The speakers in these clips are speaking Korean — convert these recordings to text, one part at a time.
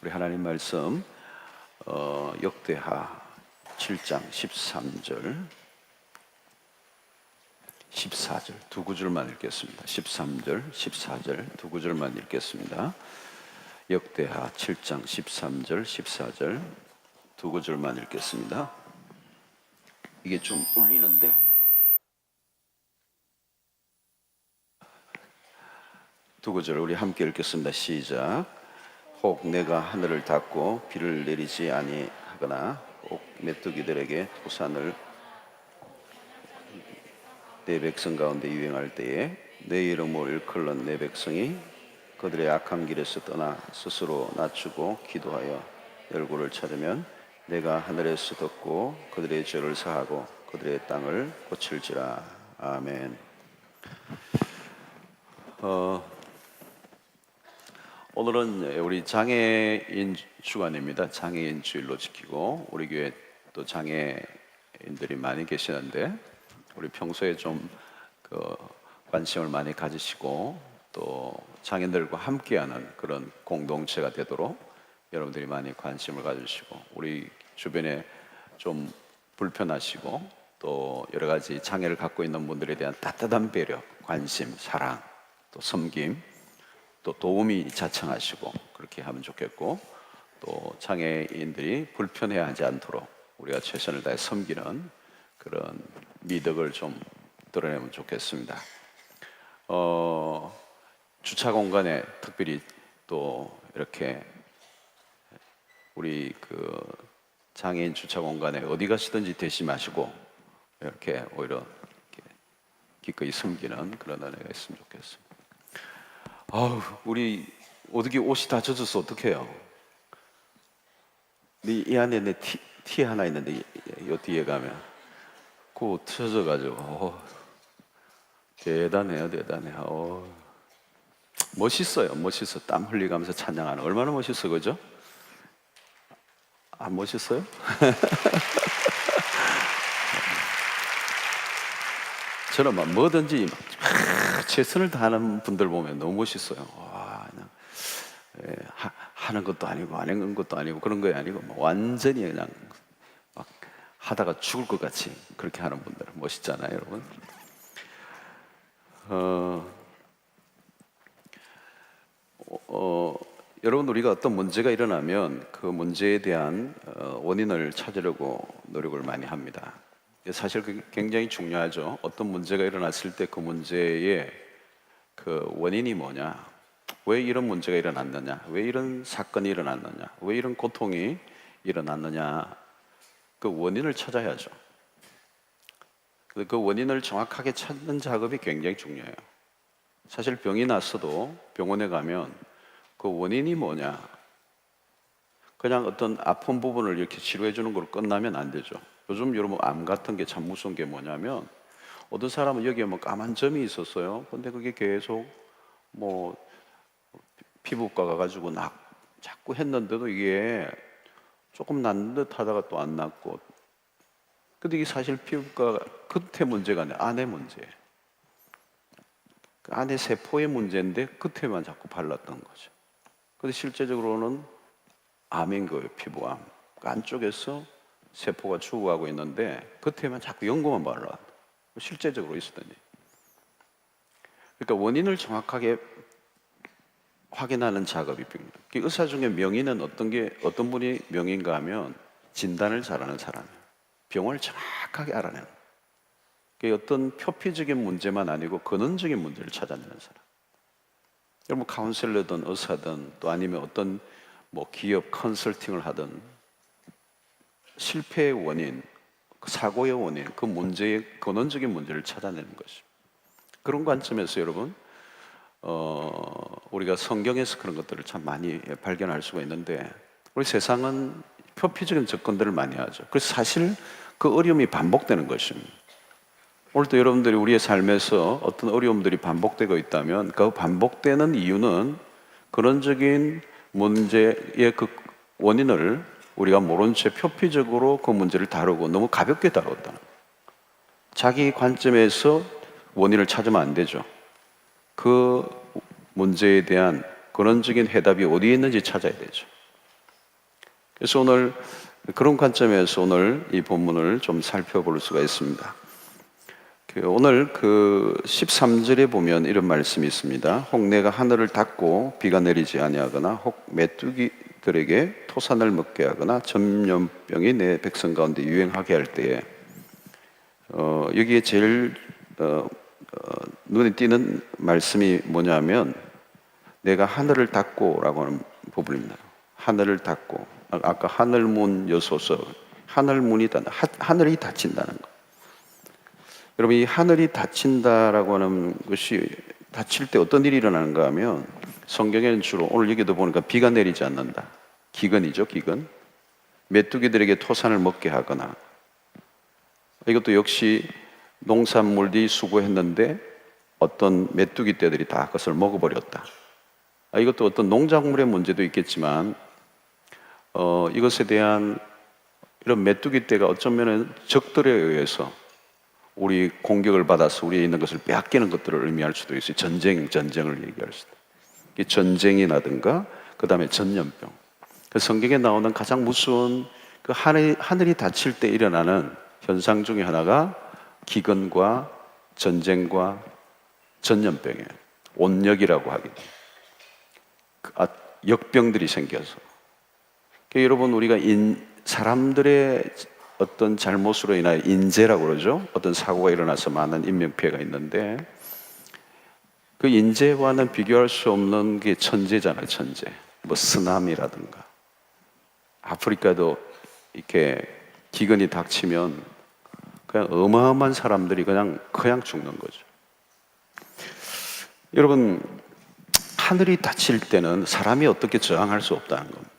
우리 하나님 말씀 역대하 7장 13절 14절 두 구절만 읽겠습니다. 13절 14절 두 구절만 읽겠습니다. 역대하 7장 13절 14절 두 구절만 읽겠습니다. 이게 좀 울리는데 두 구절 우리 함께 읽겠습니다. 시작. 혹 내가 하늘을 닫고 비를 내리지 아니하거나 혹 메뚜기들에게 토산을 내 백성 가운데 유행할 때에 내 이름을 일컬는 내 백성이 그들의 악한 길에서 떠나 스스로 낮추고 기도하여 내 얼굴을 찾으면 내가 하늘에서 듣고 그들의 죄를 사하고 그들의 땅을 고칠지라. 아멘. 오늘은 우리 장애인 주간입니다. 장애인 주일로 지키고 우리 교회 또 장애인들이 많이 계시는데 우리 평소에 좀 관심을 많이 가지시고 또 장애인들과 함께하는 그런 공동체가 되도록 여러분들이 많이 관심을 가지시고 우리 주변에 좀 불편하시고 또 여러 가지 장애를 갖고 있는 분들에 대한 따뜻한 배려, 관심, 사랑, 또 섬김, 또 도움이 자청하시고 그렇게 하면 좋겠고 또 장애인들이 불편해하지 않도록 우리가 최선을 다해 섬기는 그런 미덕을 좀 드러내면 좋겠습니다. 주차 공간에 특별히 또 이렇게 우리 장애인 주차 공간에 어디 가시든지 대시 마시고 이렇게 오히려 이렇게 기꺼이 섬기는 그런 은혜가 있으면 좋겠습니다. 우리 어떻게 옷이 다 젖어서 어떡해요? 이 안에 내 티 하나 있는데 이 뒤에 가면 그거 젖어가지고 대단해요. 멋있어요. 땀 흘리면서 찬양하는 얼마나 멋있어, 그죠? 안 멋있어요? 저는 막 뭐든지 최선을 다하는 분들 보면 너무 멋있어요. 와, 그냥 하는 것도 아니고 안 하는 것도 아니고 그런 거 아니고 완전히 그냥 막 하다가 죽을 것 같이 그렇게 하는 분들 멋있잖아요, 여러분. 여러분 우리가 어떤 문제가 일어나면 그 문제에 대한 원인을 찾으려고 노력을 많이 합니다. 사실 그게 굉장히 중요하죠. 어떤 문제가 일어났을 때 그 문제의 그 원인이 뭐냐, 왜 이런 문제가 일어났느냐, 왜 이런 사건이 일어났느냐, 왜 이런 고통이 일어났느냐, 그 원인을 찾아야죠. 그 원인을 정확하게 찾는 작업이 굉장히 중요해요. 사실 병이 났어도 병원에 가면 그 원인이 뭐냐, 그냥 어떤 아픈 부분을 이렇게 치료해 주는 걸로 끝나면 안 되죠. 요즘 여러분 암 같은 게 참 무서운 게 뭐냐면 어떤 사람은 여기에 까만 점이 있었어요. 근데 그게 계속 피부과 가가지고 자꾸 했는데도 이게 조금 낫는 듯 하다가 또 안 낫고. 근데 이게 사실 피부과 끝에 문제가 아니라 안에 문제예요. 그 안에 세포의 문제인데 끝에만 자꾸 발랐던 거죠. 근데 실제적으로는 암인 거예요, 피부암. 그 안쪽에서 세포가 죽어가고 있는데 겉에만 자꾸 연고만 발라. 실제적으로 있었던 일. 그러니까 원인을 정확하게 확인하는 작업이 필요해요. 의사 중에 명의는 어떤 분이 명의인가 하면 진단을 잘하는 사람이에요. 병을 정확하게 알아내는. 어떤 표피적인 문제만 아니고 근원적인 문제를 찾아내는 사람. 여러분 카운셀러든 의사든 또 아니면 어떤 기업 컨설팅을 하든 실패의 원인, 사고의 원인, 그 문제의 근원적인 문제를 찾아내는 것입니다. 그런 관점에서 여러분 우리가 성경에서 그런 것들을 참 많이 발견할 수가 있는데 우리 세상은 표피적인 접근들을 많이 하죠. 그래서 사실 그 어려움이 반복되는 것입니다. 오늘도 여러분들이 우리의 삶에서 어떤 어려움들이 반복되고 있다면 그 반복되는 이유는 근원적인 문제의 그 원인을 우리가 모른 채 표피적으로 그 문제를 다루고 너무 가볍게 다뤘다. 자기 관점에서 원인을 찾으면 안 되죠. 그 문제에 대한 근원적인 해답이 어디에 있는지 찾아야 되죠. 그래서 오늘 그런 관점에서 오늘 이 본문을 좀 살펴볼 수가 있습니다. 오늘 13절에 보면 이런 말씀이 있습니다. 혹 내가 하늘을 닫고 비가 내리지 아니하거나 혹 메뚜기들에게 토산을 먹게 하거나 전염병이 내 백성 가운데 유행하게 할 때에 여기에 제일 눈에 띄는 말씀이 뭐냐면 내가 하늘을 닫고 라고 하는 부분입니다. 하늘을 닫고, 아까 하늘문 여소서, 하늘문이 하늘이 닫힌다는 거. 여러분, 이 하늘이 닫힌다라고 하는 것이 닫힐 때 어떤 일이 일어나는가 하면 성경에는 주로 오늘 여기도 보니까 비가 내리지 않는다. 기근이죠, 기근. 메뚜기들에게 토산을 먹게 하거나, 이것도 역시 농산물들이 수고했는데 어떤 메뚜기 떼들이 다 그것을 먹어버렸다. 이것도 어떤 농작물의 문제도 있겠지만 이것에 대한 이런 메뚜기 떼가 어쩌면 적들에 의해서 우리 공격을 받아서 우리에 있는 것을 빼앗기는 것들을 의미할 수도 있어요. 전쟁을 얘기할 수도 있어요. 전쟁이라든가 그 다음에 전염병. 성경에 나오는 가장 무서운 하늘이 닫힐 때 일어나는 현상 중에 하나가 기근과 전쟁과 전염병이에요. 온역이라고 하긴. 역병들이 생겨서. 여러분, 우리가 사람들의 어떤 잘못으로 인하여 인재라고 그러죠. 어떤 사고가 일어나서 많은 인명피해가 있는데 그 인재와는 비교할 수 없는 게 천재잖아요. 천재. 뭐 쓰나미라든가 아프리카도 이렇게 기근이 닥치면 그냥 어마어마한 사람들이 그냥 죽는 거죠. 여러분, 하늘이 닫힐 때는 사람이 어떻게 저항할 수 없다는 겁니다.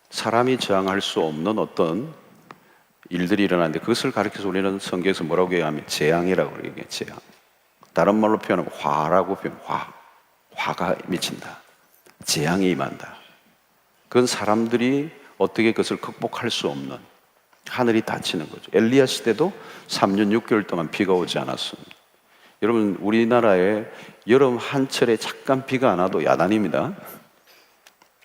사람이 저항할 수 없는 어떤 일들이 일어나는데 그것을 가리켜서 우리는 성경에서 뭐라고 얘기하면 재앙이라고 얘기해요. 재앙. 다른 말로 표현하면 화라고 표현해요. 화가 미친다. 재앙이 임한다. 그건 사람들이 어떻게 그것을 극복할 수 없는 하늘이 닫히는 거죠. 엘리야 시대도 3년 6개월 동안 비가 오지 않았습니다. 여러분, 우리나라에 여름 한철에 잠깐 비가 안 와도 야단입니다.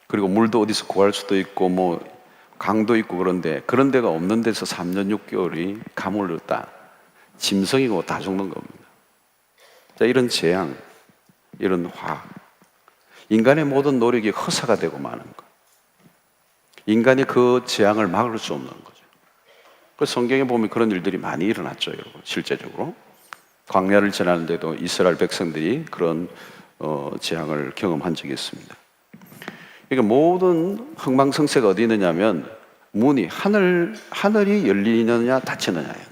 그리고 물도 어디서 구할 수도 있고 뭐 강도 있고 그런데 그런 데가 없는 데서 3년 6개월이 가물렀다. 짐승이고 다 죽는 겁니다. 자, 이런 재앙, 이런 화, 인간의 모든 노력이 허사가 되고 마는 것. 인간이 그 재앙을 막을 수 없는 거죠. 그 성경에 보면 그런 일들이 많이 일어났죠, 여러분. 실제적으로 광야를 지나는데도 이스라엘 백성들이 그런 재앙을 경험한 적이 있습니다. 그러니까 모든 흥망성쇠가 어디 있느냐면 문이 하늘이 열리느냐 닫히느냐예요.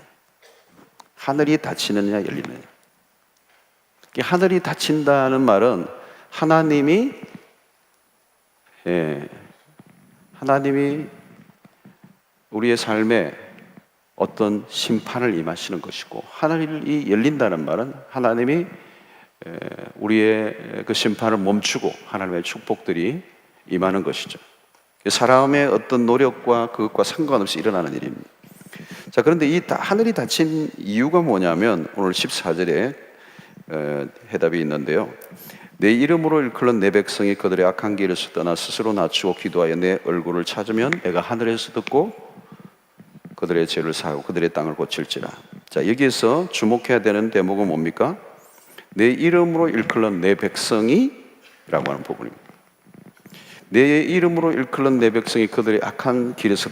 하늘이 닫히느냐 열리느냐. 하늘이 닫힌다는 말은 하나님이 우리의 삶에 어떤 심판을 임하시는 것이고, 하늘이 열린다는 말은 하나님이 우리의 그 심판을 멈추고 하나님의 축복들이 임하는 것이죠. 사람의 어떤 노력과 그것과 상관없이 일어나는 일입니다. 자, 그런데 이 하늘이 닫힌 이유가 뭐냐면 오늘 14절에 해답이 있는데요. 내 이름으로 일컬은 내 백성이 그들의 악한 길에서 떠나 스스로 낮추고 기도하여 내 얼굴을 찾으면 내가 하늘에서 듣고 그들의 죄를 사하고 그들의 땅을 고칠지라. 자, 여기에서 주목해야 되는 대목은 뭡니까? 내 이름으로 일컬은 내 백성이 라고 하는 부분입니다. 내 이름으로 일컬은 내 백성이 그들의 악한 길에서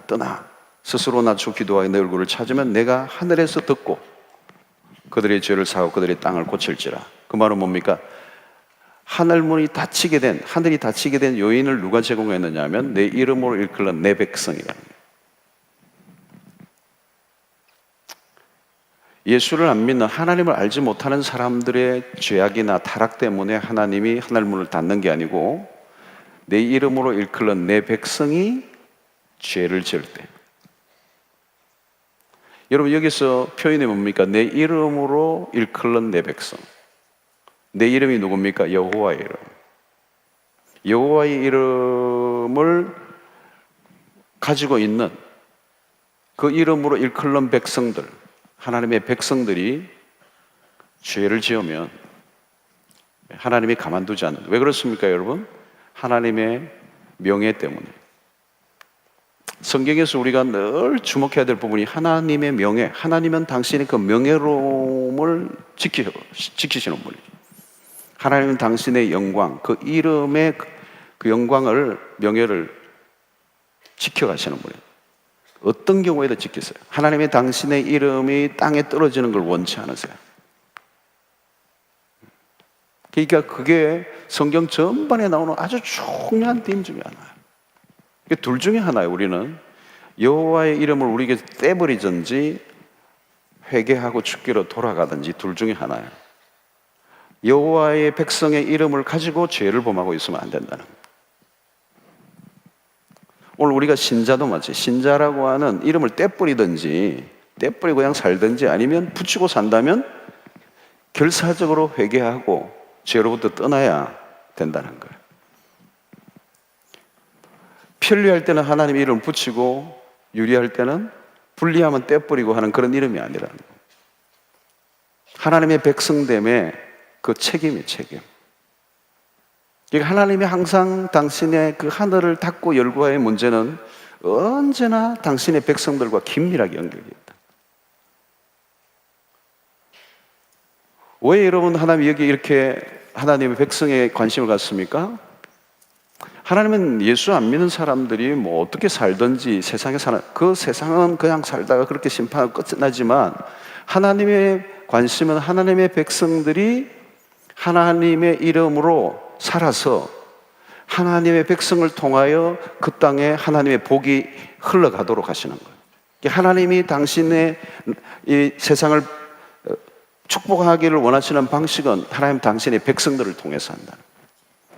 떠나 스스로 낮추고 기도하여 내 얼굴을 찾으면 내가 하늘에서 듣고 그들의 죄를 사하고 그들의 땅을 고칠지라. 그 말은 뭡니까? 하늘이 닫히게 된 요인을 누가 제공했느냐 하면 내 이름으로 일컬은 내 백성이라는 거예요. 예수를 안 믿는, 하나님을 알지 못하는 사람들의 죄악이나 타락 때문에 하나님이 하늘문을 닫는 게 아니고 내 이름으로 일컬은 내 백성이 죄를 지을 때. 여러분, 여기서 표현이 뭡니까? 내 이름으로 일컬은 내 백성. 내 이름이 누굽니까? 여호와의 이름. 여호와의 이름을 가지고 있는 그 이름으로 일컬는 백성들, 하나님의 백성들이 죄를 지으면 하나님이 가만두지 않는다. 왜 그렇습니까, 여러분? 하나님의 명예 때문에. 성경에서 우리가 늘 주목해야 될 부분이 하나님의 명예, 하나님은 당신의 그 명예로움을 지키시는 분이죠. 하나님은 당신의 영광, 그 이름의 그 영광을, 명예를 지켜가시는 분이에요. 어떤 경우에도 지키세요. 하나님의 당신의 이름이 땅에 떨어지는 걸 원치 않으세요. 그러니까 그게 성경 전반에 나오는 아주 중요한 띠임 중에 하나예요. 둘 중에 하나예요. 우리는 여호와의 이름을 우리에게 떼버리든지 회개하고 죽기로 돌아가든지 둘 중에 하나예요. 여호와의 백성의 이름을 가지고 죄를 범하고 있으면 안 된다는 거예요. 오늘 우리가 신자도 마치 신자라고 하는 이름을 떼버리든지 떼버리고 그냥 살든지 아니면 붙이고 산다면 결사적으로 회개하고 죄로부터 떠나야 된다는 거예요. 편리할 때는 하나님 이름을 붙이고 유리할 때는 불리하면 떼버리고 하는 그런 이름이 아니라는 거예요. 하나님의 백성됨의 그 책임이 책임. 그러니까 하나님이 항상 당신의 그 하늘을 닫고 열고의 문제는 언제나 당신의 백성들과 긴밀하게 연결되어 있다. 왜 여러분 하나님이 여기 이렇게 하나님의 백성에 관심을 갖습니까? 하나님은 예수 안 믿는 사람들이 뭐 어떻게 살든지 세상에 사는 그 세상은 그냥 살다가 그렇게 심판하고 끝나지만 하나님의 관심은 하나님의 백성들이 하나님의 이름으로 살아서 하나님의 백성을 통하여 그 땅에 하나님의 복이 흘러가도록 하시는 거예요. 하나님이 당신의 이 세상을 축복하기를 원하시는 방식은 하나님 당신의 백성들을 통해서 한다는 거예요.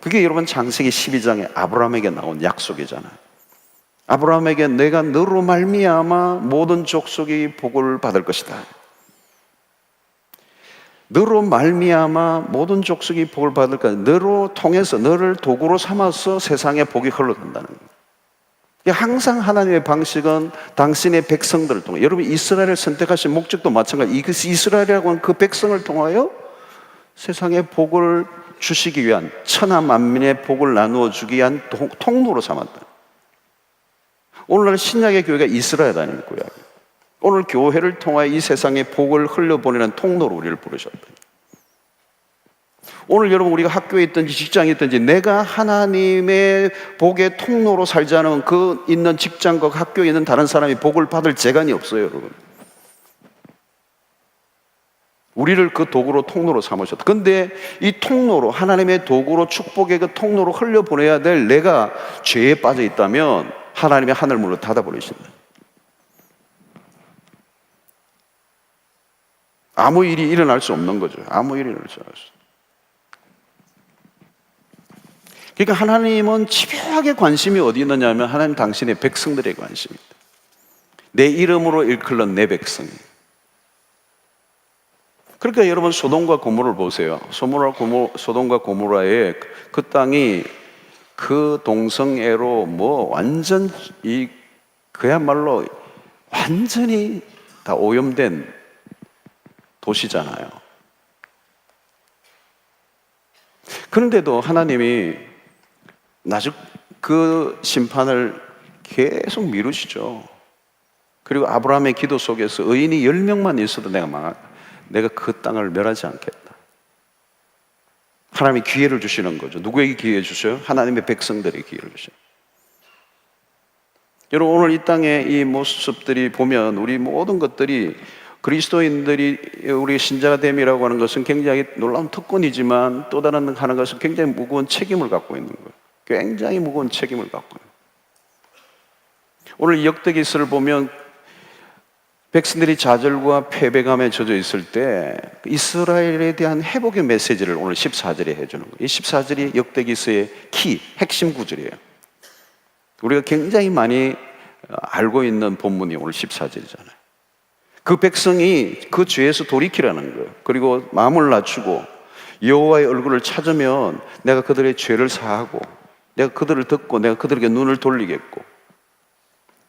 그게 여러분 창세기 12장에 아브라함에게 나온 약속이잖아요. 아브라함에게 내가 너로 말미암아 모든 족속이 복을 받을 것이다. 너로 말미암아 모든 족속이 복을 받을 것이다. 너로 통해서 너를 도구로 삼아서 세상에 복이 흘러간다는 거예요. 항상 하나님의 방식은 당신의 백성들을 통해 여러분 이스라엘을 선택하신 목적도 마찬가지. 이스라엘이라고 하는 그 백성을 통하여 세상에 복을 주시기 위한 천하 만민의 복을 나누어 주기 위한 통로로 삼았다. 오늘날 신약의 교회가 이스라엘 아닙니까? 오늘 교회를 통하여 이 세상에 복을 흘려보내는 통로로 우리를 부르셨다. 오늘 여러분 우리가 학교에 있든지 직장에 있든지 내가 하나님의 복의 통로로 살지 않으면 그 있는 직장과 학교에 있는 다른 사람이 복을 받을 재간이 없어요, 여러분. 우리를 그 도구로 통로로 삼으셨다. 그런데 이 통로로 하나님의 도구로 축복의 그 통로로 흘려보내야 될 내가 죄에 빠져 있다면 하나님의 하늘문을 닫아버리신다. 아무 일이 일어날 수 없는 거죠. 아무 일이 일어날 수 없어요. 그러니까 하나님은 집요하게 관심이 어디 있느냐 하면 하나님 당신의 백성들의 관심입니다. 내 이름으로 일컬는 내 백성이. 그러니까 여러분 소돔과 고모라를 보세요. 소돔과 고모라의 그 땅이 그 동성애로 뭐 완전 그야말로 완전히 다 오염된 도시잖아요. 그런데도 하나님이 나중 그 심판을 계속 미루시죠. 그리고 아브라함의 기도 속에서 의인이 10명만 있어도 내가 그 땅을 멸하지 않겠다. 하나님이 기회를 주시는 거죠. 누구에게 기회 주셔요? 하나님의 백성들에게 기회를 주셔요. 여러분 오늘 이 땅의 이 모습들이 보면 우리 모든 것들이 그리스도인들이 우리 신자가 됨이라고 하는 것은 굉장히 놀라운 특권이지만 또 다른 하는 것은 굉장히 무거운 책임을 갖고 있는 거예요. 굉장히 무거운 책임을 갖고 있는 거예요. 오늘 역대기서를 보면 백성들이 좌절과 패배감에 젖어 있을 때 이스라엘에 대한 회복의 메시지를 오늘 14절에 해주는 거예요. 이 14절이 역대기서의 핵심 구절이에요. 우리가 굉장히 많이 알고 있는 본문이 오늘 14절이잖아요. 그 백성이 그 죄에서 돌이키라는 거예요. 그리고 마음을 낮추고 여호와의 얼굴을 찾으면 내가 그들의 죄를 사하고 내가 그들을 듣고 내가 그들에게 눈을 돌리겠고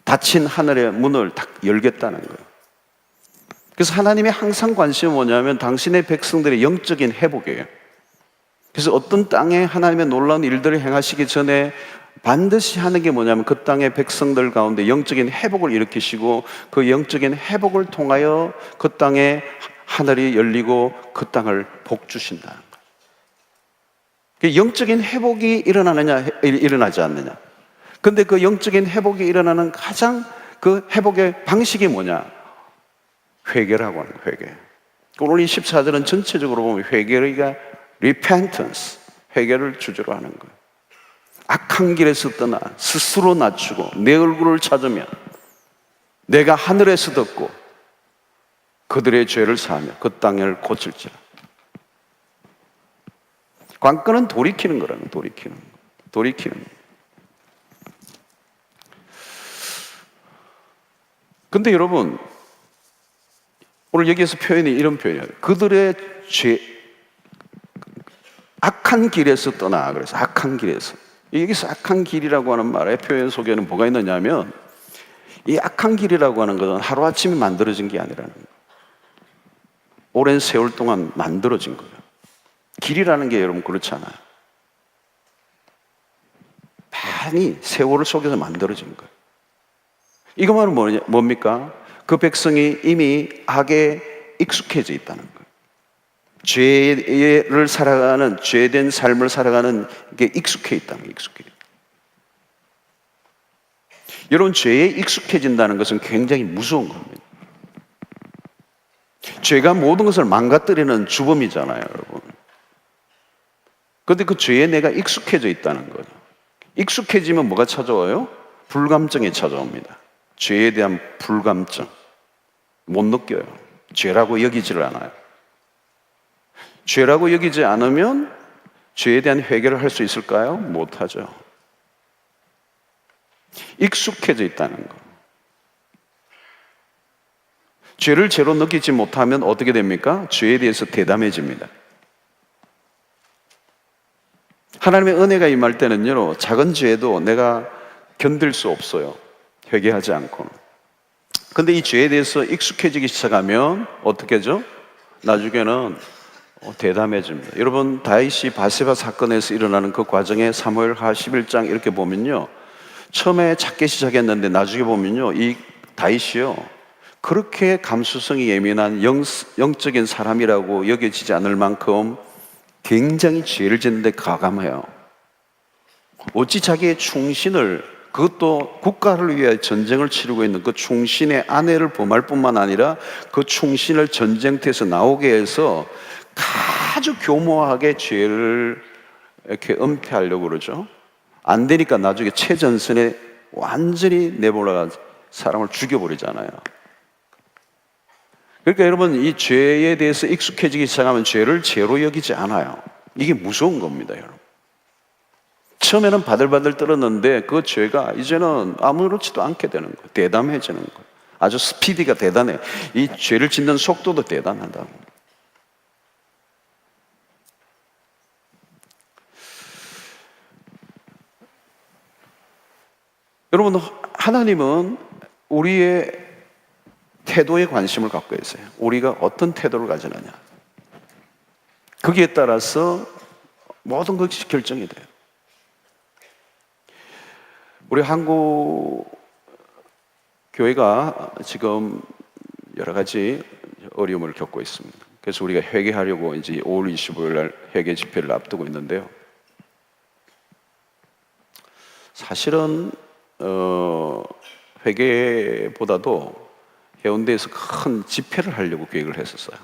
닫힌 하늘의 문을 딱 열겠다는 거예요. 그래서 하나님의 항상 관심은 뭐냐면 당신의 백성들의 영적인 회복이에요. 그래서 어떤 땅에 하나님의 놀라운 일들을 행하시기 전에 반드시 하는 게 뭐냐면 그 땅의 백성들 가운데 영적인 회복을 일으키시고 그 영적인 회복을 통하여 그 땅에 하늘이 열리고 그 땅을 복주신다는 거예요. 영적인 회복이 일어나느냐 일어나지 않느냐. 근데 그 영적인 회복이 일어나는 가장 그 회복의 방식이 뭐냐? 회개라고 하는 거예요. 회개. 오늘 이 14절은 전체적으로 보면 회개가 repentance, 회개를 주제로 하는 거예요. 악한 길에서 떠나 스스로 낮추고 내 얼굴을 찾으면 내가 하늘에서 듣고 그들의 죄를 사하며 그 땅을 고칠지라. 관건은 돌이키는 거라는 거예요. 돌이키는 거예요. 근데 여러분, 오늘 여기에서 표현이 이런 표현이에요. 그들의 죄, 악한 길에서 떠나. 그래서 악한 길에서. 여기서 악한 길이라고 하는 말의 표현 속에는 뭐가 있느냐면, 이 악한 길이라고 하는 것은 하루아침에 만들어진 게 아니라는 거예요. 오랜 세월 동안 만들어진 거예요. 길이라는 게 여러분 그렇지 않아요. 많이 세월 속에서 만들어진 거예요. 이거 말은 뭡니까? 그 백성이 이미 악에 익숙해져 있다는 거예요. 죄를 살아가는, 죄된 삶을 살아가는 게 익숙해 있다는 거예요. 여러분, 죄에 익숙해진다는 것은 굉장히 무서운 겁니다. 죄가 모든 것을 망가뜨리는 주범이잖아요, 여러분. 그런데 그 죄에 내가 익숙해져 있다는 거죠. 익숙해지면 뭐가 찾아와요? 불감증이 찾아옵니다. 죄에 대한 불감증. 못 느껴요. 죄라고 여기지를 않아요. 죄라고 여기지 않으면 죄에 대한 회개를 할 수 있을까요? 못하죠. 익숙해져 있다는 거. 죄를 죄로 느끼지 못하면 어떻게 됩니까? 죄에 대해서 대담해집니다. 하나님의 은혜가 임할 때는요, 작은 죄도 내가 견딜 수 없어요. 회개하지 않고는. 근데 이 죄에 대해서 익숙해지기 시작하면 어떻게 하죠? 나중에는 대담해집니다. 여러분, 다윗이 바세바 사건에서 일어나는 그 과정에 사무엘하 11장 이렇게 보면요, 처음에 작게 시작했는데 나중에 보면요, 이 다윗이요, 그렇게 감수성이 예민한 영적인 사람이라고 여겨지지 않을 만큼 굉장히 죄를 짓는데 가감해요. 어찌 자기의 충신을, 그것도 국가를 위해 전쟁을 치르고 있는 그 충신의 아내를 범할 뿐만 아니라 그 충신을 전쟁터에서 나오게 해서 아주 교모하게 죄를 이렇게 은폐하려고 그러죠. 안 되니까 나중에 최전선에 완전히 내몰아가 사람을 죽여버리잖아요. 그러니까 여러분, 이 죄에 대해서 익숙해지기 시작하면 죄를 죄로 여기지 않아요. 이게 무서운 겁니다, 여러분. 처음에는 바들바들 떨었는데 그 죄가 이제는 아무렇지도 않게 되는 거예요. 대담해지는 거예요. 아주 스피디가 대단해. 이 죄를 짓는 속도도 대단하다고. 여러분, 하나님은 우리의 태도에 관심을 갖고 있어요. 우리가 어떤 태도를 가지느냐. 거기에 따라서 모든 것이 결정이 돼요. 우리 한국 교회가 지금 여러 가지 어려움을 겪고 있습니다. 그래서 우리가 회개하려고 이제 5월 25일 날 회개 집회를 앞두고 있는데요. 사실은 회개보다도 해운대에서 큰 집회를 하려고 계획을 했었어요.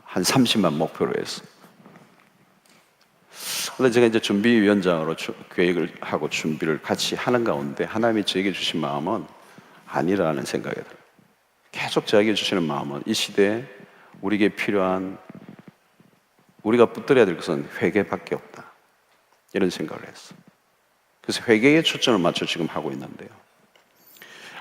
한 30만 목표로 해서. 그런데 제가 이제 준비위원장으로 계획을 하고 준비를 같이 하는 가운데 하나님이 저에게 주신 마음은 아니라는 생각이 들어요. 계속 저에게 주시는 마음은 이 시대에 우리에게 필요한, 우리가 붙들어야 될 것은 회개밖에 없다, 이런 생각을 했어요. 그래서 회개에 초점을 맞춰 지금 하고 있는데요,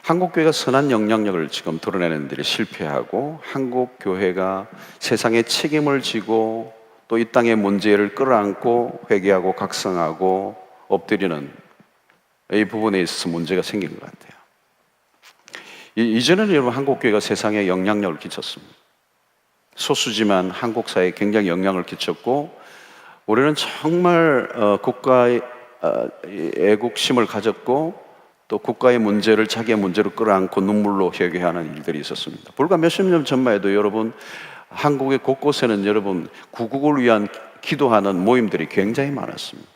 한국교회가 선한 영향력을 지금 드러내는 데를 실패하고 한국교회가 세상에 책임을 지고 또 이 땅의 문제를 끌어안고 회개하고 각성하고 엎드리는 이 부분에 있어서 문제가 생긴 것 같아요. 이전에는 여러분 한국교회가 세상에 영향력을 끼쳤습니다. 소수지만 한국 사회에 굉장히 영향을 끼쳤고 우리는 정말 국가의 애국심을 가졌고 또 국가의 문제를 자기의 문제로 끌어안고 눈물로 회개하는 일들이 있었습니다. 불과 몇십 년 전만 해도 여러분 한국의 곳곳에는 여러분 구국을 위한 기도하는 모임들이 굉장히 많았습니다.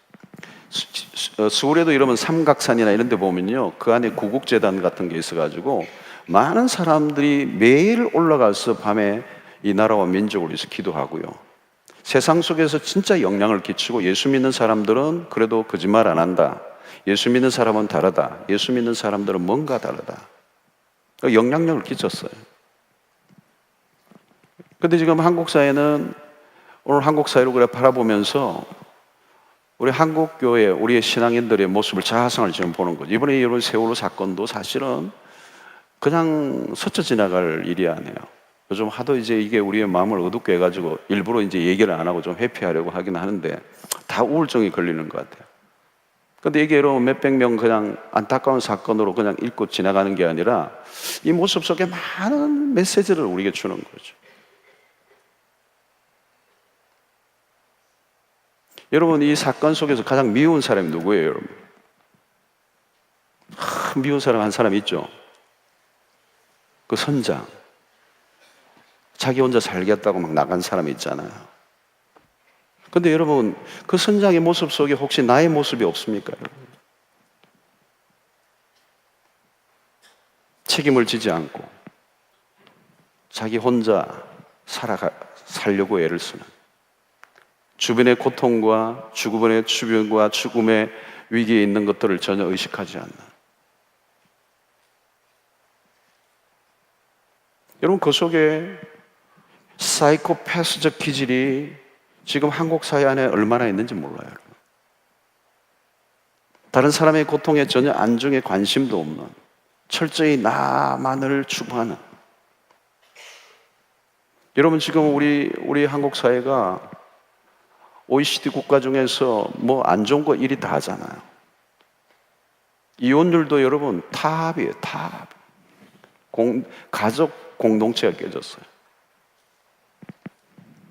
서울에도 이러면 삼각산이나 이런 데 보면요, 그 안에 구국재단 같은 게 있어가지고 많은 사람들이 매일 올라가서 밤에 이 나라와 민족을 위해서 기도하고요. 세상 속에서 진짜 영향을 끼치고, 예수 믿는 사람들은 그래도 거짓말 안 한다, 예수 믿는 사람은 다르다, 예수 믿는 사람들은 뭔가 다르다, 영향력을 끼쳤어요. 근데 지금 한국 사회는, 오늘 한국 사회를 그래 바라보면서 우리 한국 교회, 우리의 신앙인들의 모습을, 자아상을 지금 보는 거죠. 이번에 이런 세월호 사건도 사실은 그냥 스쳐 지나갈 일이 아니에요. 요즘 하도 이제 이게 우리의 마음을 어둡게 해가지고 일부러 이제 얘기를 안 하고 좀 회피하려고 하긴 하는데 다 우울증이 걸리는 것 같아요. 근데 이게 여러분 몇백 명 그냥 안타까운 사건으로 그냥 읽고 지나가는 게 아니라 이 모습 속에 많은 메시지를 우리에게 주는 거죠. 여러분, 이 사건 속에서 가장 미운 사람이 누구예요, 여러분? 미운 사람 한 사람 있죠? 그 선장. 자기 혼자 살겠다고 막 나간 사람이 있잖아요. 근데 여러분, 그 선장의 모습 속에 혹시 나의 모습이 없습니까, 여러분? 책임을 지지 않고 자기 혼자 살려고 애를 쓰는, 주변의 고통과 죽음의 위기에 있는 것들을 전혀 의식하지 않는, 여러분, 그 속에 사이코패스적 기질이 지금 한국 사회 안에 얼마나 있는지 몰라요. 다른 사람의 고통에 전혀 안중에 관심도 없는, 철저히 나만을 추구하는. 여러분, 지금 우리 한국 사회가 OECD 국가 중에서 뭐 안 좋은 거 1위 다 하잖아요. 이혼율도 여러분 탑이에요, 탑. 가족 공동체가 깨졌어요.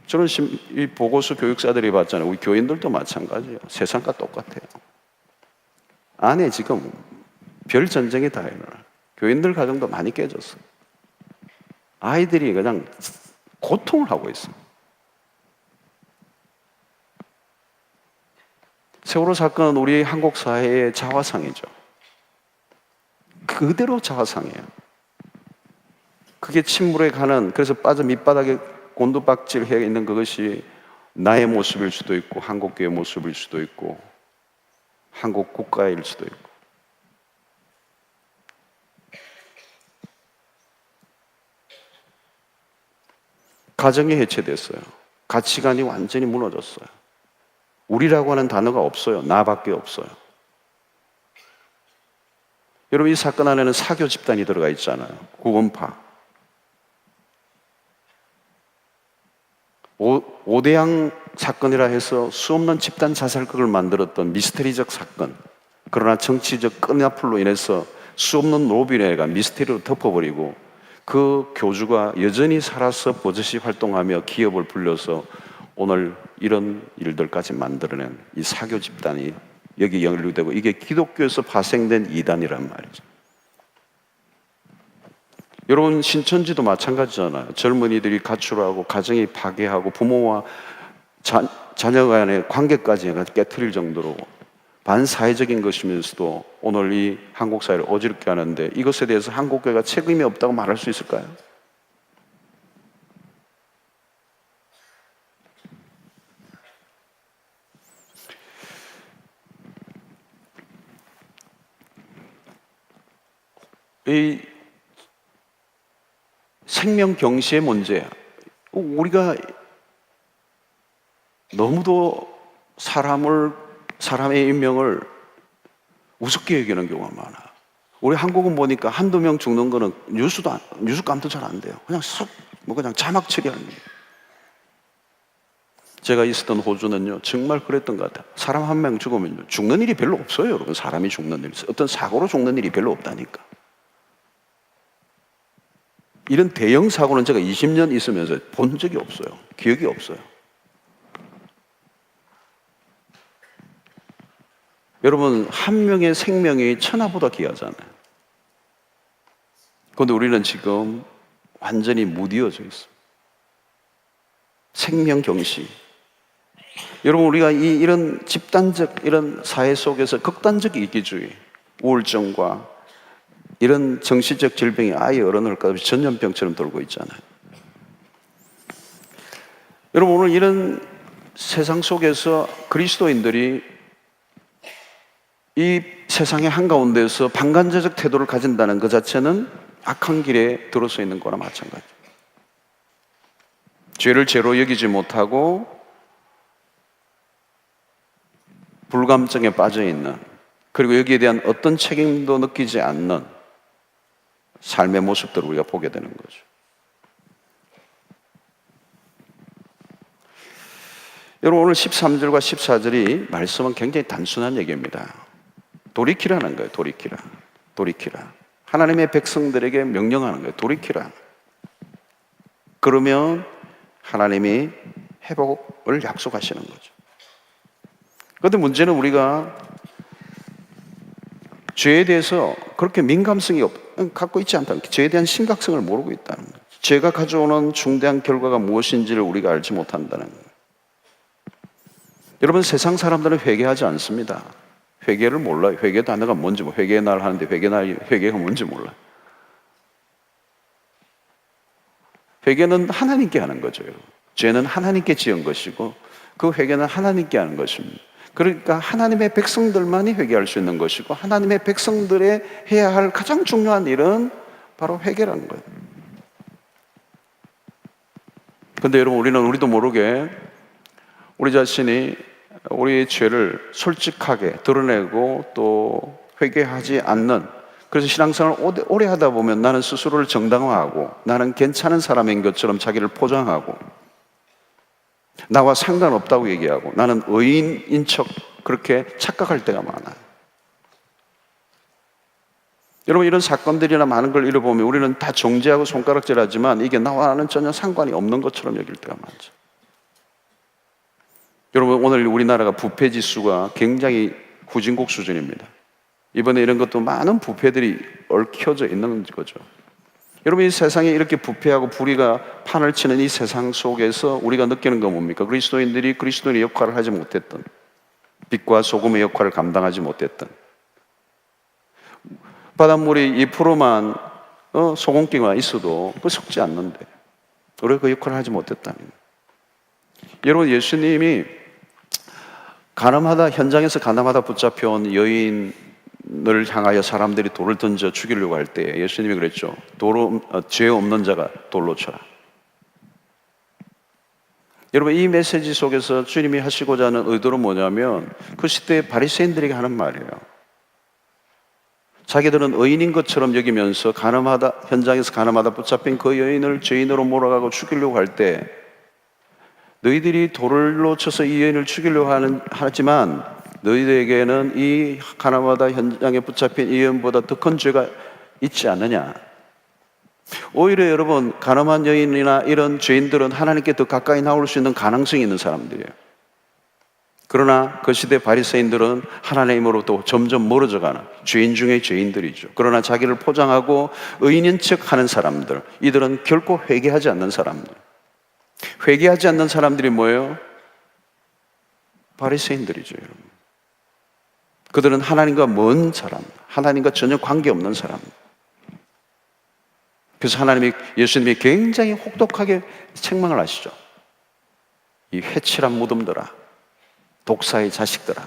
저는 이 보고서 교육사들이 봤잖아요. 우리 교인들도 마찬가지예요. 세상과 똑같아요. 안에 지금 별 전쟁이 다 일어나요. 교인들 가정도 많이 깨졌어요. 아이들이 그냥 고통을 하고 있어요. 세월호 사건은 우리 한국 사회의 자화상이죠. 그대로 자화상이에요. 그게 침몰에 가는, 그래서 빠져 밑바닥에 곤두박질해 있는 그것이 나의 모습일 수도 있고, 한국교회의 모습일 수도 있고, 한국 국가일 수도 있고. 가정이 해체됐어요. 가치관이 완전히 무너졌어요. 우리라고 하는 단어가 없어요. 나밖에 없어요. 여러분, 이 사건 안에는 사교 집단이 들어가 있잖아요. 구원파. 5대양 사건이라 해서 수없는 집단 자살극을 만들었던 미스테리적 사건. 그러나 정치적 끈앞으로 인해서 수없는 로비네가 미스테리로 덮어버리고 그 교주가 여전히 살아서 버젓이 활동하며 기업을 불려서 오늘 이런 일들까지 만들어낸 이 사교 집단이 여기 연루되고, 이게 기독교에서 파생된 이단이란 말이죠. 여러분, 신천지도 마찬가지잖아요. 젊은이들이 가출하고 가정이 파괴하고 부모와 자녀 간의 관계까지 깨트릴 정도로 반사회적인 것이면서도 오늘 이 한국 사회를 어지럽게 하는데, 이것에 대해서 한국교회가 책임이 없다고 말할 수 있을까요? 이 생명 경시의 문제, 우리가 너무도 사람의 인명을 우습게 여기는 경우가 많아. 우리 한국은 보니까 한두 명 죽는 거는 뉴스감도 잘 안 돼요. 그냥 그냥 자막 처리하는 거예요. 제가 있었던 호주는요, 정말 그랬던 것 같아요. 사람 한 명 죽으면 죽는 일이 별로 없어요, 여러분. 사람이 죽는 일, 어떤 사고로 죽는 일이 별로 없다니까. 이런 대형 사고는 제가 20년 있으면서 본 적이 없어요. 기억이 없어요. 여러분, 한 명의 생명이 천하보다 귀하잖아요. 그런데 우리는 지금 완전히 무디어져 있어요. 생명 경시. 여러분, 우리가 이런 집단적 이런 사회 속에서 극단적 이기주의, 우울증과 이런 정신적 질병이 아예 어른을 것 없이 전염병처럼 돌고 있잖아요. 여러분, 오늘 이런 세상 속에서 그리스도인들이 이 세상의 한가운데서 방관자적 태도를 가진다는 것 자체는 악한 길에 들어서 있는 거나 마찬가지입니다. 죄를 죄로 여기지 못하고 불감증에 빠져 있는, 그리고 여기에 대한 어떤 책임도 느끼지 않는 삶의 모습들을 우리가 보게 되는 거죠. 여러분, 오늘 13절과 14절이 말씀은 굉장히 단순한 얘기입니다. 돌이키라는 거예요. 돌이키라. 하나님의 백성들에게 명령하는 거예요. 돌이키라. 그러면 하나님이 회복을 약속하시는 거죠. 그런데 문제는 우리가 죄에 대해서 그렇게 민감성이 갖고 있지 않다는 거예요. 죄에 대한 심각성을 모르고 있다는 거예요. 죄가 가져오는 중대한 결과가 무엇인지를 우리가 알지 못한다는 거예요. 여러분, 세상 사람들은 회개하지 않습니다. 회개를 몰라요. 회개 단어가 뭔지, 회개의 날 하는데 회개가 뭔지 몰라요. 회개는 하나님께 하는 거죠. 죄는 하나님께 지은 것이고 그 회개는 하나님께 하는 것입니다. 그러니까 하나님의 백성들만이 회개할 수 있는 것이고 하나님의 백성들의 해야 할 가장 중요한 일은 바로 회개라는 거예요. 그런데 여러분, 우리도 모르게 우리 자신이 우리의 죄를 솔직하게 드러내고 또 회개하지 않는, 그래서 신앙생활을 오래 하다 보면 나는 스스로를 정당화하고 나는 괜찮은 사람인 것처럼 자기를 포장하고 나와 상관없다고 얘기하고 나는 의인인 척 그렇게 착각할 때가 많아요. 여러분, 이런 사건들이나 많은 걸 읽어보면 우리는 다 정죄하고 손가락질하지만 이게 나와는 전혀 상관이 없는 것처럼 여길 때가 많죠. 여러분, 오늘 우리나라가 부패 지수가 굉장히 후진국 수준입니다. 이번에 이런 것도 많은 부패들이 얽혀져 있는 거죠. 여러분, 이 세상에 이렇게 부패하고 불의가 판을 치는 이 세상 속에서 우리가 느끼는 건 뭡니까? 그리스도인들이 그리스도인의 역할을 하지 못했던, 빛과 소금의 역할을 감당하지 못했던, 바닷물이 2%만 소금기가 있어도 그 속지 않는데 우리가 그 역할을 하지 못했다는 거예요. 여러분, 예수님이 현장에서 가늠하다 붙잡혀온 여인을 향하여 사람들이 돌을 던져 죽이려고 할 때 예수님이 그랬죠. 죄 없는 자가 돌로 쳐라. 여러분, 이 메시지 속에서 주님이 하시고자 하는 의도는 뭐냐면 그 시대의 바리새인들에게 하는 말이에요. 자기들은 의인인 것처럼 여기면서 현장에서 가늠하다 붙잡힌 그 여인을 죄인으로 몰아가고 죽이려고 할 때 너희들이 돌로 쳐서 이 여인을 죽이려고 하지만 너희들에게는 이 가늠하다 현장에 붙잡힌 이 여인보다 더 큰 죄가 있지 않느냐. 오히려 여러분, 가늠한 여인이나 이런 죄인들은 하나님께 더 가까이 나올 수 있는 가능성이 있는 사람들이에요. 그러나 그 시대 바리새인들은 하나님으로부터 점점 멀어져가는 죄인 중에 죄인들이죠. 그러나 자기를 포장하고 의인인 척하는 사람들, 이들은 결코 회개하지 않는 사람들. 회개하지 않는 사람들이 뭐예요? 바리새인들이죠, 여러분. 그들은 하나님과 먼 사람, 하나님과 전혀 관계없는 사람. 그래서 예수님이 굉장히 혹독하게 책망을 하시죠. 이 회칠한 무덤들아, 독사의 자식들아.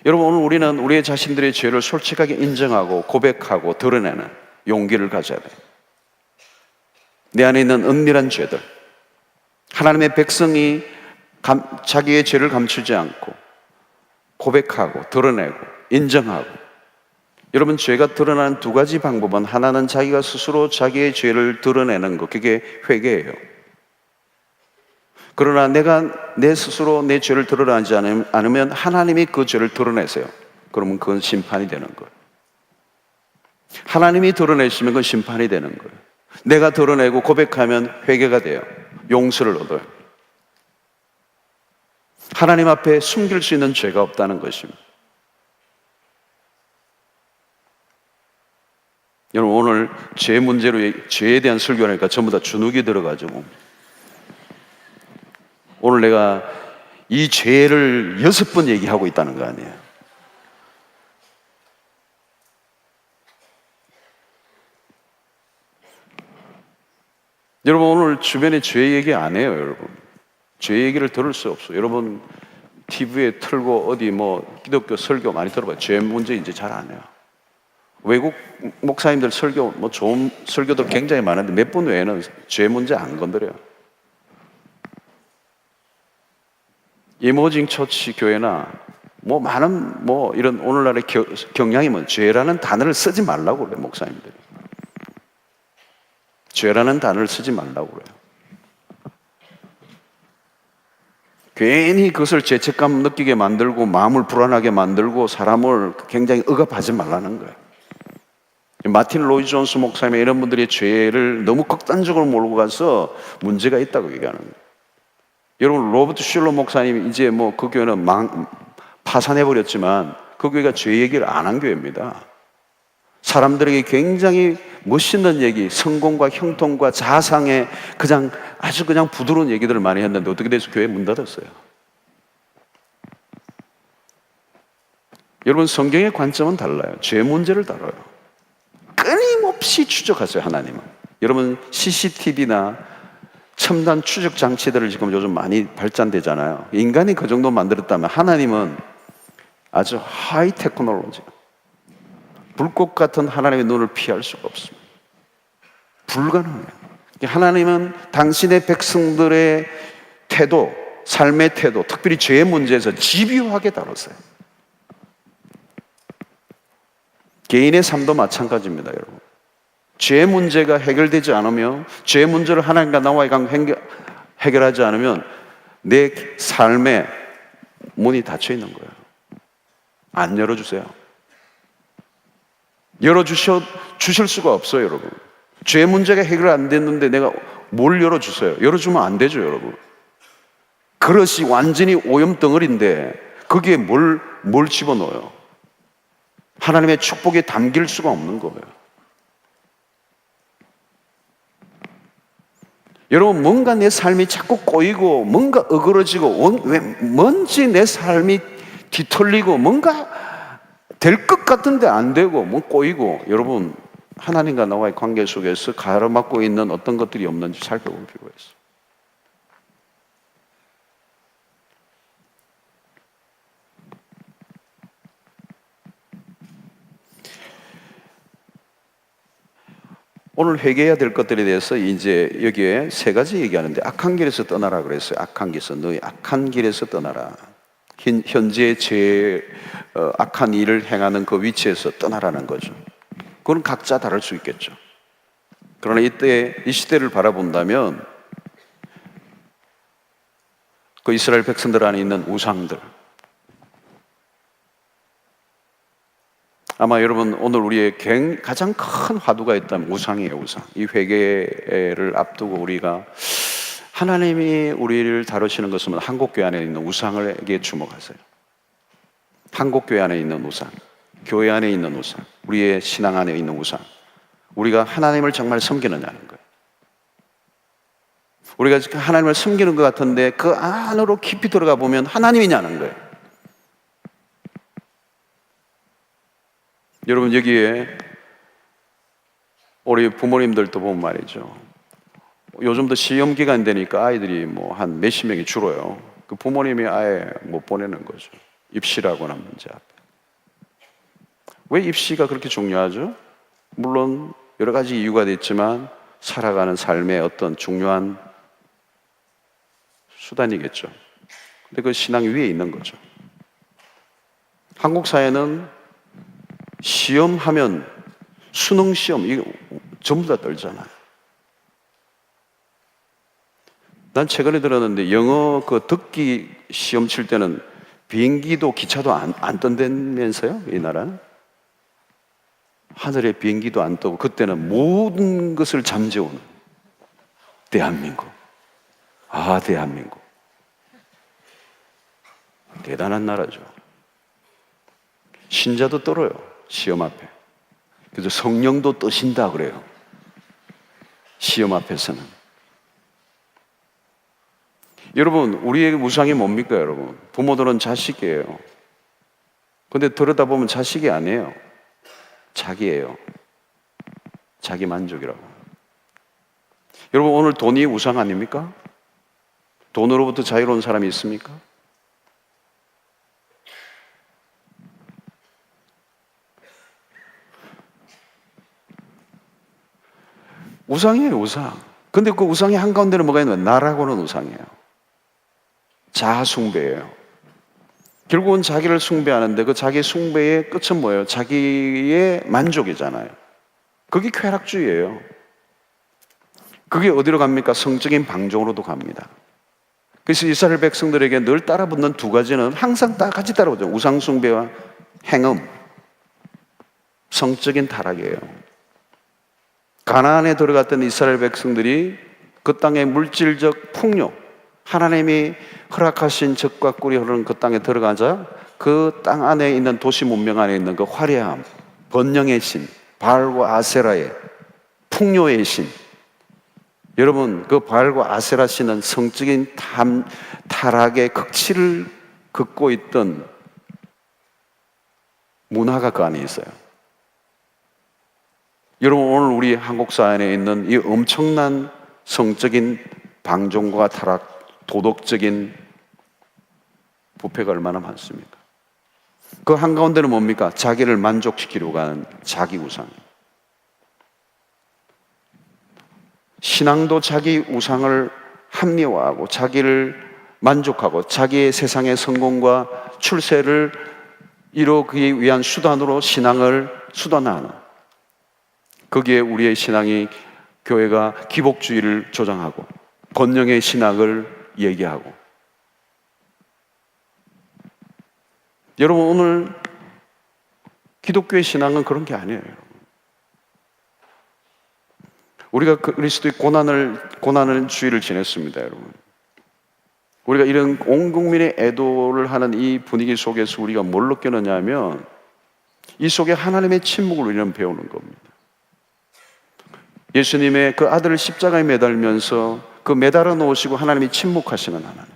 여러분, 오늘 우리는 우리의 자신들의 죄를 솔직하게 인정하고 고백하고 드러내는 용기를 가져야 돼요. 내 안에 있는 은밀한 죄들, 하나님의 백성이 자기의 죄를 감추지 않고 고백하고 드러내고 인정하고. 여러분, 죄가 드러나는 두 가지 방법은, 하나는 자기가 스스로 자기의 죄를 드러내는 것, 그게 회개예요. 그러나 내가 내 스스로 내 죄를 드러내지 않으면 하나님이 그 죄를 드러내세요. 그러면 그건 심판이 되는 거예요. 하나님이 드러내시면 그건 심판이 되는 거예요. 내가 드러내고 고백하면 회개가 돼요. 용서를 얻어요. 하나님 앞에 숨길 수 있는 죄가 없다는 것입니다. 여러분, 오늘 죄 문제로 죄에 대한 설교하니까 전부 다 주눅이 들어가지고 오늘 내가 이 죄를 6번 얘기하고 있다는 거 아니에요. 여러분, 오늘 주변에 죄 얘기 안 해요. 여러분, 죄 얘기를 들을 수 없어요. 여러분, TV에 틀고 어디 뭐 기독교 설교 많이 들어봐요. 죄 문제 이제 잘 안 해요. 외국 목사님들 설교 뭐 좋은 설교들 굉장히 많은데 몇 분 외에는 죄 문제 안 건드려요. 이모징 처치 교회나 뭐 많은 뭐 이런 오늘날의 경향이 뭐 죄라는 단어를 쓰지 말라고 그래요. 목사님들이 죄라는 단어를 쓰지 말라고 그래요. 괜히 그것을 죄책감 느끼게 만들고 마음을 불안하게 만들고 사람을 굉장히 억압하지 말라는 거예요. 마틴 로이 존스 목사님 이런 분들이 죄를 너무 극단적으로 몰고 가서 문제가 있다고 얘기하는 거예요. 여러분, 로버트 슐러 목사님 이제 뭐 그 교회는 파산해버렸지만 그 교회가 죄 얘기를 안 한 교회입니다. 사람들에게 굉장히 멋있는 얘기, 성공과 형통과 자상의 그냥 아주 그냥 부드러운 얘기들을 많이 했는데 어떻게 돼서 교회 문 닫았어요. 여러분, 성경의 관점은 달라요. 죄 문제를 다뤄요. 끊임없이 추적하세요. 하나님은. 여러분, CCTV나 첨단 추적 장치들을 지금 요즘 많이 발전되잖아요. 인간이 그 정도 만들었다면 하나님은 아주 하이 테크놀로지, 불꽃 같은 하나님의 눈을 피할 수가 없습니다. 불가능해요. 하나님은 당신의 백성들의 태도, 삶의 태도, 특별히 죄의 문제에서 집요하게 다뤘어요. 개인의 삶도 마찬가지입니다, 여러분. 죄 문제가 해결되지 않으면, 죄 문제를 하나님과 나와의 관계 해결하지 않으면 내 삶에 문이 닫혀 있는 거예요. 안 열어주세요. 열어주실 수가 없어요, 여러분. 죄 문제가 해결 안 됐는데 내가 뭘 열어주세요? 열어주면 안 되죠, 여러분. 그릇이 완전히 오염덩어리인데 거기에 뭘 집어넣어요? 하나님의 축복에 담길 수가 없는 거예요. 여러분, 뭔가 내 삶이 자꾸 꼬이고 뭔가 어그러지고 뭔지 내 삶이 뒤틀리고 뭔가 될 것 같은데 안 되고 뭐 꼬이고, 여러분, 하나님과 나와의 관계 속에서 가로막고 있는 어떤 것들이 없는지 살펴볼 필요가 있어요. 오늘 회개해야 될 것들에 대해서 이제 여기에 세 가지 얘기하는데, 악한 길에서 떠나라 그랬어요. 악한 길에서, 너희 악한 길에서 떠나라. 현재 악한 일을 행하는 그 위치에서 떠나라는 거죠. 그건 각자 다를 수 있겠죠. 그러나 이 시대를 바라본다면 그 이스라엘 백성들 안에 있는 우상들, 아마 여러분 오늘 우리의 가장 큰 화두가 있다면 우상이에요. 우상. 이 회개를 앞두고 우리가 하나님이 우리를 다루시는 것은 한국교회 안에 있는 우상에게 주목하세요. 한국교회 안에 있는 우상, 교회 안에 있는 우상, 우리의 신앙 안에 있는 우상, 우리가 하나님을 정말 섬기느냐는 거예요. 우리가 하나님을 섬기는 것 같은데 그 안으로 깊이 들어가 보면 하나님이냐는 거예요. 여러분, 여기에 우리 부모님들도 보면 말이죠, 요즘도 시험 기간 되니까 아이들이 뭐 한 몇십 명이 줄어요. 그 부모님이 아예 못 보내는 거죠. 입시라고 하는 문제 앞에. 왜 입시가 그렇게 중요하죠? 물론 여러 가지 이유가 있지만 살아가는 삶의 어떤 중요한 수단이겠죠. 근데 그 신앙 위에 있는 거죠. 한국 사회는 시험하면 수능 시험 이거 전부 다 떨잖아요. 난 최근에 들었는데 영어 그 듣기 시험 칠 때는 비행기도 기차도 안 뜬다면서요? 이 나라는 하늘에 비행기도 안 뜨고 그때는 모든 것을 잠재우는 대한민국. 아, 대한민국. 대단한 나라죠. 신자도 떨어요, 시험 앞에. 그래서 성령도 떠신다 그래요, 시험 앞에서는. 여러분, 우리의 우상이 뭡니까, 여러분? 부모들은 자식이에요. 근데 들여다보면 자식이 아니에요. 자기예요. 자기 만족이라고. 여러분, 오늘 돈이 우상 아닙니까? 돈으로부터 자유로운 사람이 있습니까? 우상이에요, 우상. 근데 그 우상의 한가운데는 뭐가 있는 거예요? 나라고는 우상이에요. 자아 숭배예요. 결국은 자기를 숭배하는데 그 자기 숭배의 끝은 뭐예요? 자기의 만족이잖아요. 그게 쾌락주의예요. 그게 어디로 갑니까? 성적인 방종으로도 갑니다. 그래서 이스라엘 백성들에게 늘 따라붙는 두 가지는 항상 같이 따라오죠. 우상 숭배와 행음, 성적인 타락이에요. 가나안에 들어갔던 이스라엘 백성들이 그 땅의 물질적 풍요, 하나님이 허락하신 젖과 꿀이 흐르는 그 땅에 들어가자 그 땅 안에 있는 도시 문명 안에 있는 그 화려함, 번영의 신, 바알과 아세라의 풍요의 신. 여러분, 그 바알과 아세라 신은 성적인 타락의 극치를 긋고 있던 문화가 그 안에 있어요. 여러분, 오늘 우리 한국 사회에 있는 이 엄청난 성적인 방종과 타락, 도덕적인 부패가 얼마나 많습니까? 그 한가운데는 뭡니까? 자기를 만족시키려고 하는 자기 우상. 신앙도 자기 우상을 합리화하고 자기를 만족하고 자기의 세상의 성공과 출세를 이루기 위한 수단으로 신앙을 수단화하는, 거기에 우리의 신앙이, 교회가 기복주의를 조장하고 번영의 신학을 얘기하고. 여러분, 오늘 기독교의 신앙은 그런 게 아니에요. 우리가 그리스도의 고난을 주의를 지냈습니다, 여러분. 우리가 이런 온 국민의 애도를 하는 이 분위기 속에서 우리가 뭘 느꼈느냐면 이 속에 하나님의 침묵을 우리는 배우는 겁니다. 예수님의 그 아들을 십자가에 매달면서 그 매달아 놓으시고 하나님이 침묵하시는 하나님.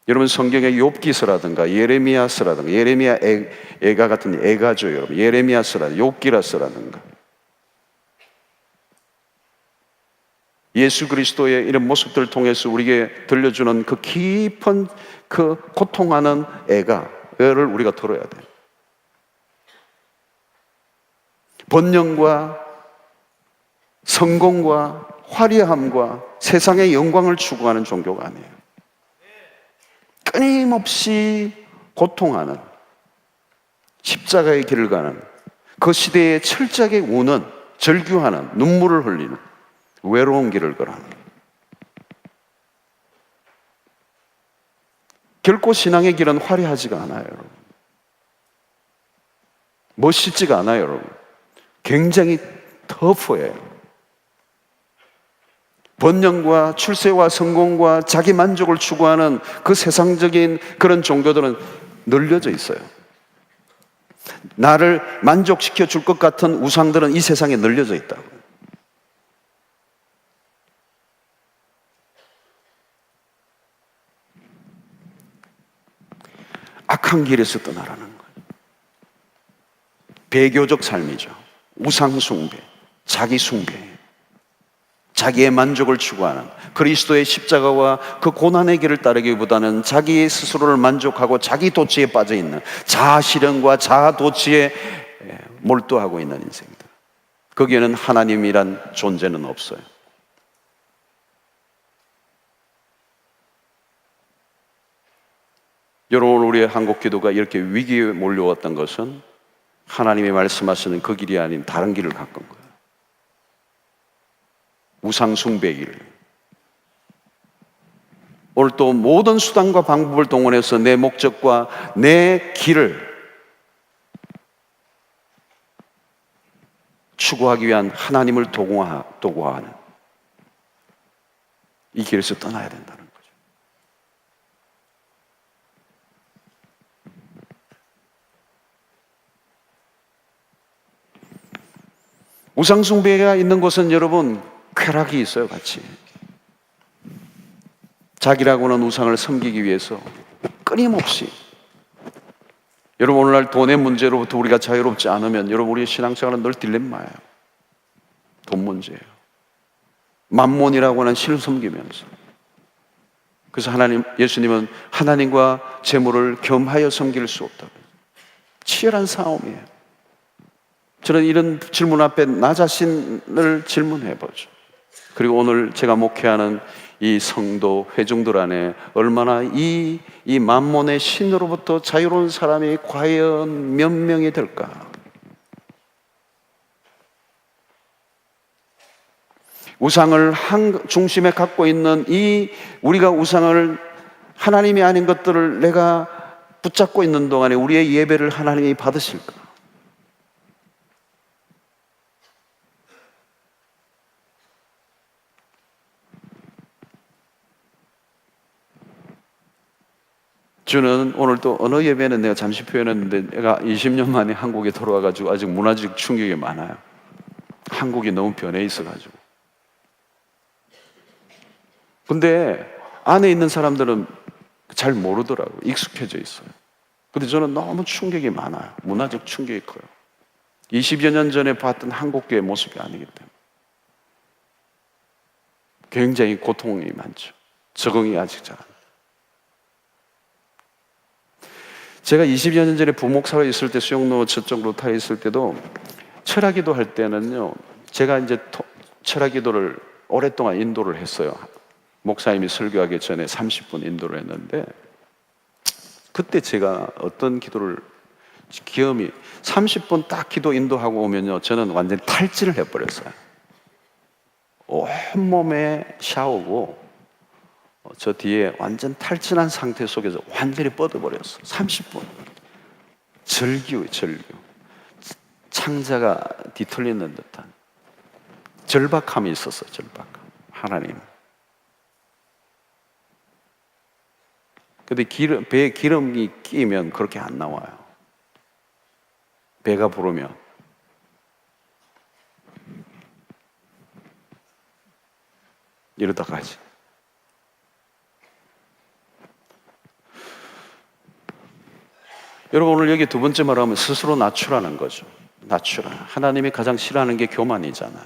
여러분, 성경의 욥기서라든가 예레미야서라든가, 예레미야 애가 같은 애가죠, 여러분. 예레미야서라든가 욥기라서라든가, 예수 그리스도의 이런 모습들을 통해서 우리에게 들려주는 그 깊은 그 고통하는 애가를 우리가 들어야 돼요. 번영과 성공과 화려함과 세상의 영광을 추구하는 종교가 아니에요. 끊임없이 고통하는, 십자가의 길을 가는, 그 시대에 철저하게 우는, 절규하는, 눈물을 흘리는 외로운 길을 걸어가는. 결코 신앙의 길은 화려하지가 않아요, 여러분. 멋있지가 않아요, 여러분. 굉장히 터프해요. 번영과 출세와 성공과 자기 만족을 추구하는 그 세상적인 그런 종교들은 널려져 있어요. 나를 만족시켜 줄 것 같은 우상들은 이 세상에 널려져 있다고. 악한 길에서 떠나라는 거예요. 배교적 삶이죠. 우상숭배, 자기숭배, 자기의 만족을 추구하는, 그리스도의 십자가와 그 고난의 길을 따르기보다는 자기 스스로를 만족하고 자기 도취에 빠져있는, 자아 실현과 자아 도취에 몰두하고 있는 인생들. 거기에는 하나님이란 존재는 없어요. 여러분, 우리의 한국 기도가 이렇게 위기에 몰려왔던 것은 하나님이 말씀하시는 그 길이 아닌 다른 길을 갔던 거예요. 우상숭배의 길. 오늘 또 모든 수단과 방법을 동원해서 내 목적과 내 길을 추구하기 위한 하나님을 도구화하는 이 길에서 떠나야 된다는 거죠. 우상숭배가 있는 곳은 여러분 쾌락이 있어요. 같이 자기라고 하는 우상을 섬기기 위해서 끊임없이, 여러분 오늘날 돈의 문제로부터 우리가 자유롭지 않으면 여러분 우리의 신앙생활은 늘 딜레마예요. 돈 문제예요. 맘몬이라고 하는 신을 섬기면서. 그래서 예수님은 하나님과 재물을 겸하여 섬길 수 없다고. 치열한 싸움이에요. 저는 이런 질문 앞에 나 자신을 질문해 보죠. 그리고 오늘 제가 목회하는 이 성도 회중들 안에 얼마나 이 맘몬의 신으로부터 자유로운 사람이 과연 몇 명이 될까? 우상을 한 중심에 갖고 있는 우리가 우상을, 하나님이 아닌 것들을 내가 붙잡고 있는 동안에 우리의 예배를 하나님이 받으실까? 저는 오늘 또 언어 예배는 내가 잠시 표현했는데, 내가 20년 만에 한국에 돌아와가지고 아직 문화적 충격이 많아요. 한국이 너무 변해 있어가지고. 근데 안에 있는 사람들은 잘 모르더라고요. 익숙해져 있어요. 근데 저는 너무 충격이 많아요. 문화적 충격이 커요. 20여 년 전에 봤던 한국교의 모습이 아니기 때문에 굉장히 고통이 많죠. 적응이 아직 잘 안 돼요. 제가 20여 년 전에 부목사로 있을 때, 수영로 저쪽으로 타 있을 때도 철학기도 할 때는요, 제가 이제 철학기도를 오랫동안 인도를 했어요. 목사님이 설교하기 전에 30분 인도를 했는데, 그때 제가 어떤 기도를, 기염이 30분 딱 기도 인도하고 오면요, 저는 완전히 탈진을 해버렸어요. 온몸에 샤워고 저 뒤에 완전 탈진한 상태 속에서 완전히 뻗어버렸어. 30분 절규. 창자가 뒤틀리는 듯한 절박함이 있었어. 절박함. 하나님. 근데 배에 기름이 끼면 그렇게 안 나와요. 배가 부르면. 이러다가지. 여러분 오늘 여기 두 번째 말하면 스스로 낮추라는 거죠. 낮추라. 하나님이 가장 싫어하는 게 교만이잖아요.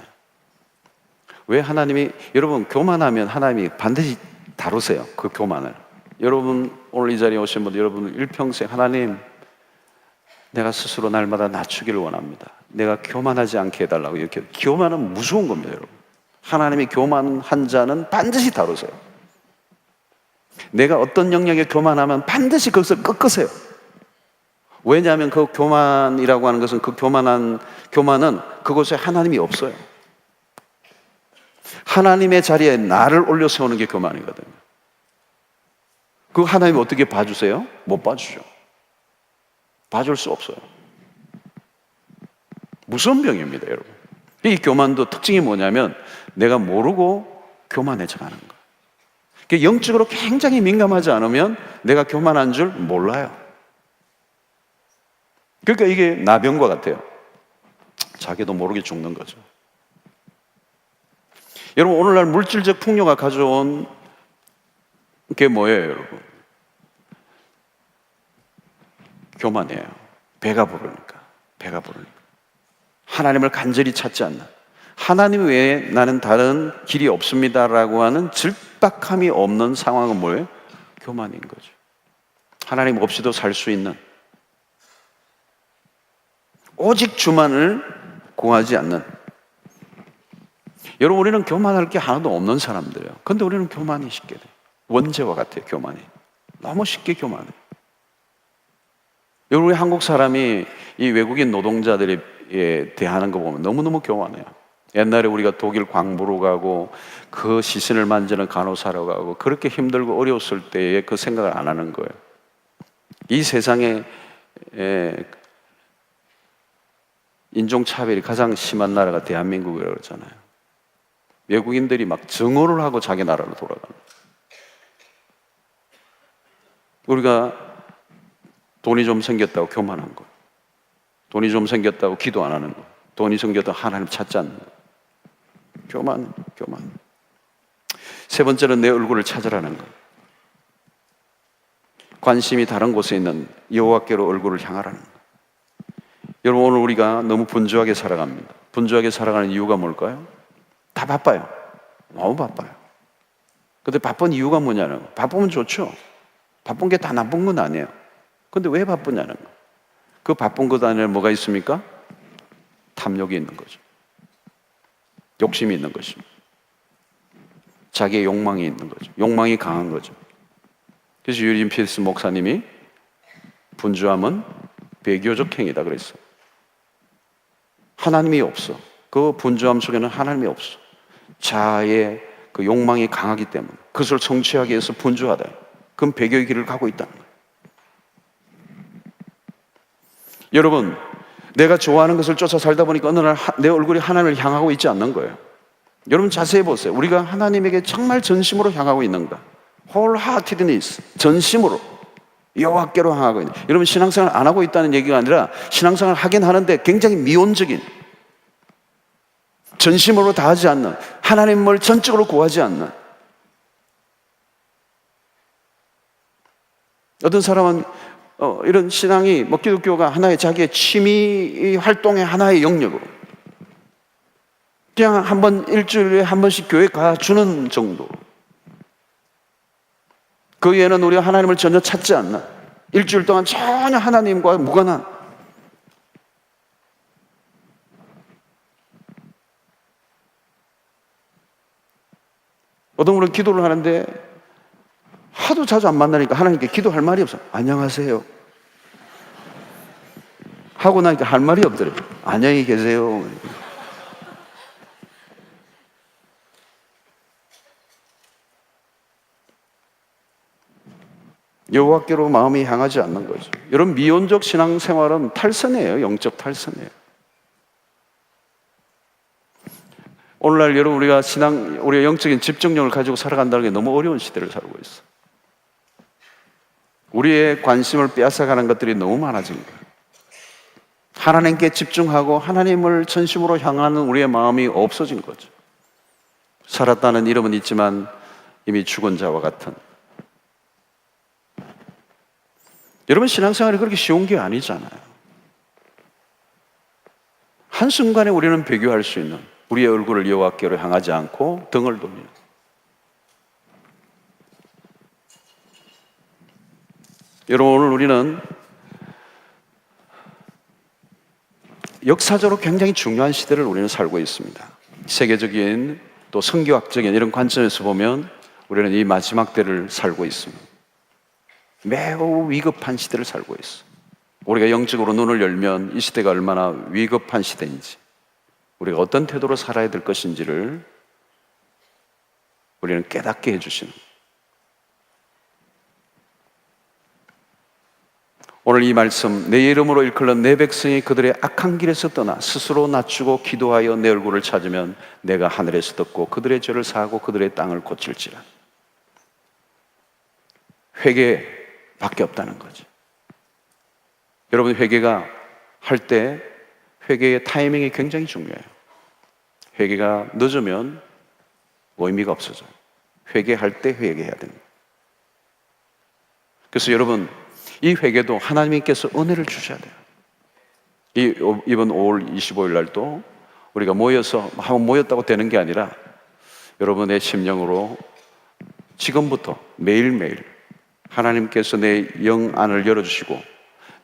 왜 하나님이, 여러분 교만하면 하나님이 반드시 다루세요. 그 교만을. 여러분 오늘 이 자리에 오신 분들, 여러분 일평생 하나님, 내가 스스로 날마다 낮추기를 원합니다. 내가 교만하지 않게 해달라고. 이렇게. 교만은 무서운 겁니다. 여러분, 하나님이 교만한 자는 반드시 다루세요. 내가 어떤 영역에 교만하면 반드시 거기서 꺾으세요. 왜냐하면 그 교만이라고 하는 것은, 그 교만은 그곳에 하나님이 없어요. 하나님의 자리에 나를 올려 세우는 게 교만이거든요. 그 하나님이 어떻게 봐주세요? 못 봐주죠. 봐줄 수 없어요. 무서운 병입니다, 여러분. 이 교만도 특징이 뭐냐면 내가 모르고 교만해져 가는 거예요. 영적으로 굉장히 민감하지 않으면 내가 교만한 줄 몰라요. 그러니까 이게 나병과 같아요. 자기도 모르게 죽는 거죠. 여러분 오늘날 물질적 풍요가 가져온 게 뭐예요, 여러분? 교만이에요. 배가 부르니까. 하나님을 간절히 찾지 않는, 하나님 외에 나는 다른 길이 없습니다라고 하는 질박함이 없는 상황은 뭐예요? 교만인 거죠. 하나님 없이도 살 수 있는, 오직 주만을 구하지 않는. 여러분 우리는 교만할 게 하나도 없는 사람들이에요. 근데 우리는 교만이 쉽게 돼요. 원죄와 같아요. 교만이 너무 쉽게 교만해요. 여러분 우리 한국 사람이 이 외국인 노동자들에 대하는 거 보면 너무너무 교만해요. 옛날에 우리가 독일 광부로 가고 그 시신을 만지는 간호사로 가고 그렇게 힘들고 어려웠을 때에 그 생각을 안 하는 거예요. 이 세상에 인종차별이 가장 심한 나라가 대한민국이라고 그러잖아요. 외국인들이 막 증오를 하고 자기 나라로 돌아가는 거예요. 우리가 돈이 좀 생겼다고 교만한 거예요. 돈이 좀 생겼다고 기도 안 하는 거예요. 돈이 생겨도 하나님 찾지 않는 거예요. 교만. 세 번째는 내 얼굴을 찾으라는 거예요. 관심이 다른 곳에 있는 여호와께로 얼굴을 향하라는 거예요. 여러분, 오늘 우리가 너무 분주하게 살아갑니다. 분주하게 살아가는 이유가 뭘까요? 다 바빠요. 너무 바빠요. 근데 바쁜 이유가 뭐냐는 거예요. 바쁘면 좋죠. 바쁜 게 다 나쁜 건 아니에요. 근데 왜 바쁘냐는 거예요. 그 바쁜 것 안에 뭐가 있습니까? 탐욕이 있는 거죠. 욕심이 있는 것입니다. 자기의 욕망이 있는 거죠. 욕망이 강한 거죠. 그래서 유진 피스 목사님이 분주함은 배교적 행위다 그랬어요. 하나님이 없어. 그 분주함 속에는 하나님이 없어. 자아의 그 욕망이 강하기 때문에 그것을 성취하기 위해서 분주하다. 그건 배교의 길을 가고 있다는 거예요. 여러분, 내가 좋아하는 것을 쫓아 살다 보니까 어느 날 내 얼굴이 하나님을 향하고 있지 않는 거예요. 여러분 자세히 보세요. 우리가 하나님에게 정말 전심으로 향하고 있는가? wholeheartedness, 전심으로 여호와께로 향하고 있는. 여러분 신앙생활 안 하고 있다는 얘기가 아니라 신앙생활 하긴 하는데 굉장히 미온적인, 전심으로 다하지 않는, 하나님을 전적으로 구하지 않는. 어떤 사람은 이런 신앙이 기독교가 하나의 자기의 취미 활동의 하나의 영역으로 그냥 한 번 일주일에 한 번씩 교회 가주는 정도. 그 외에는 우리가 하나님을 전혀 찾지 않는, 일주일 동안 전혀 하나님과 무관한. 어떤 분은 기도를 하는데 하도 자주 안 만나니까 하나님께 기도할 말이 없어. 안녕하세요 하고 나니까 할 말이 없더래요. 안녕히 계세요. 여호와께로 마음이 향하지 않는 거죠. 여러분 미온적 신앙생활은 탈선이에요. 영적 탈선이에요. 오늘날 여러분 우리가 우리가 영적인 집중력을 가지고 살아간다는 게 너무 어려운 시대를 살고 있어. 우리의 관심을 빼앗아가는 것들이 너무 많아진 거예요. 하나님께 집중하고 하나님을 전심으로 향하는 우리의 마음이 없어진 거죠. 살았다는 이름은 있지만 이미 죽은 자와 같은. 여러분 신앙생활이 그렇게 쉬운 게 아니잖아요. 한순간에 우리는 배교할 수 있는, 우리의 얼굴을 여호와께로 향하지 않고 등을 돌리는. 여러분 오늘 우리는 역사적으로 굉장히 중요한 시대를 우리는 살고 있습니다. 세계적인 또 성교학적인 이런 관점에서 보면 우리는 이 마지막 때를 살고 있습니다. 매우 위급한 시대를 살고 있어. 우리가 영적으로 눈을 열면 이 시대가 얼마나 위급한 시대인지, 우리가 어떤 태도로 살아야 될 것인지를 우리는 깨닫게 해주시는. 오늘 이 말씀, 내 이름으로 일컬는 내 백성이 그들의 악한 길에서 떠나 스스로 낮추고 기도하여 내 얼굴을 찾으면 내가 하늘에서 듣고 그들의 죄를 사하고 그들의 땅을 고칠지라. 회개밖에 없다는 거죠. 여러분 회개가 할 때 회개의 타이밍이 굉장히 중요해요. 회개가 늦으면 의미가 없어져요. 회개할 때 회개해야 됩니다. 그래서 여러분 이 회개도 하나님께서 은혜를 주셔야 돼요. 이번 5월 25일 날도 우리가 모여서 한번 모였다고 되는 게 아니라 여러분의 심령으로 지금부터 매일매일 하나님께서 내 영 안을 열어주시고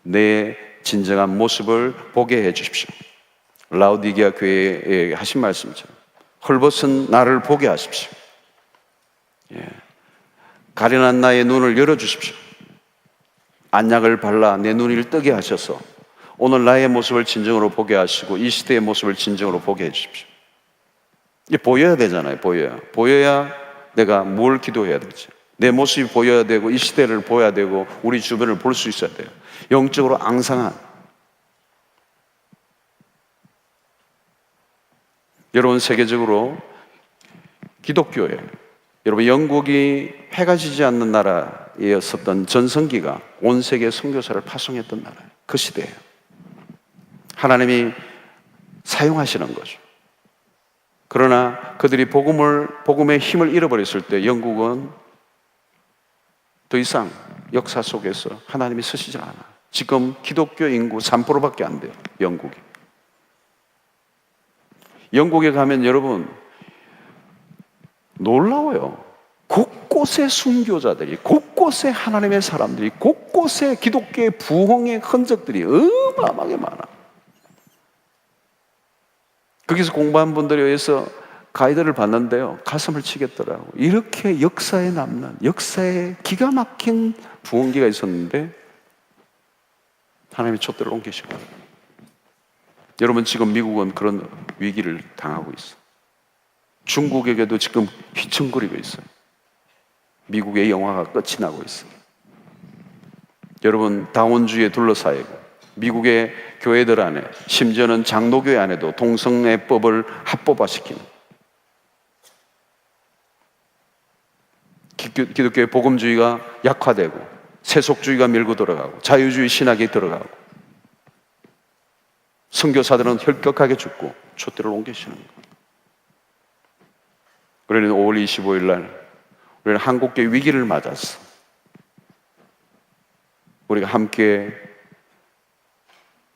내 진정한 모습을 보게 해주십시오. 라우디게아 교회에 하신 말씀처럼 헐벗은 나를 보게 하십시오. 가련한 나의 눈을 열어주십시오. 안약을 발라 내 눈을 뜨게 하셔서 오늘 나의 모습을 진정으로 보게 하시고 이 시대의 모습을 진정으로 보게 해주십시오. 이게 보여야 되잖아요. 보여야 내가 뭘 기도해야 될지, 내 모습이 보여야 되고 이 시대를 보여야 되고 우리 주변을 볼 수 있어야 돼요. 영적으로 앙상한. 여러분 세계적으로 기독교에, 여러분 영국이 해가 지지 않는 나라였었던 전성기가 온 세계 선교사를 파송했던 나라예요. 그 시대예요. 하나님이 사용하시는 거죠. 그러나 그들이 복음의 힘을 잃어버렸을 때 영국은 더 이상 역사 속에서 하나님이 쓰시질 않아. 지금 기독교 인구 3%밖에 안 돼요. 영국이. 영국에 가면 여러분 놀라워요. 곳곳에 순교자들이, 곳곳에 하나님의 사람들이, 곳곳에 기독교의 부흥의 흔적들이 어마어마하게 많아. 거기서 공부한 분들에 의해서 가이드를 봤는데요, 가슴을 치겠더라고. 이렇게 역사에 남는, 역사에 기가 막힌 부흥기가 있었는데 하나님이 촛대를 옮기시고, 여러분 지금 미국은 그런 위기를 당하고 있어. 중국에게도 지금 휘청거리고 있어요. 미국의 영화가 끝이 나고 있어요. 여러분 다원주의에 둘러싸이고 미국의 교회들 안에, 심지어는 장로교회 안에도 동성애법을 합법화시키는, 기독교의 복음주의가 약화되고 세속주의가 밀고 들어가고 자유주의 신학이 들어가고 선교사들은 혈격하게 죽고 촛대를 옮기시는 거예요. 우리는 5월 25일 날 우리는 한국교회 위기를 맞았어. 우리가 함께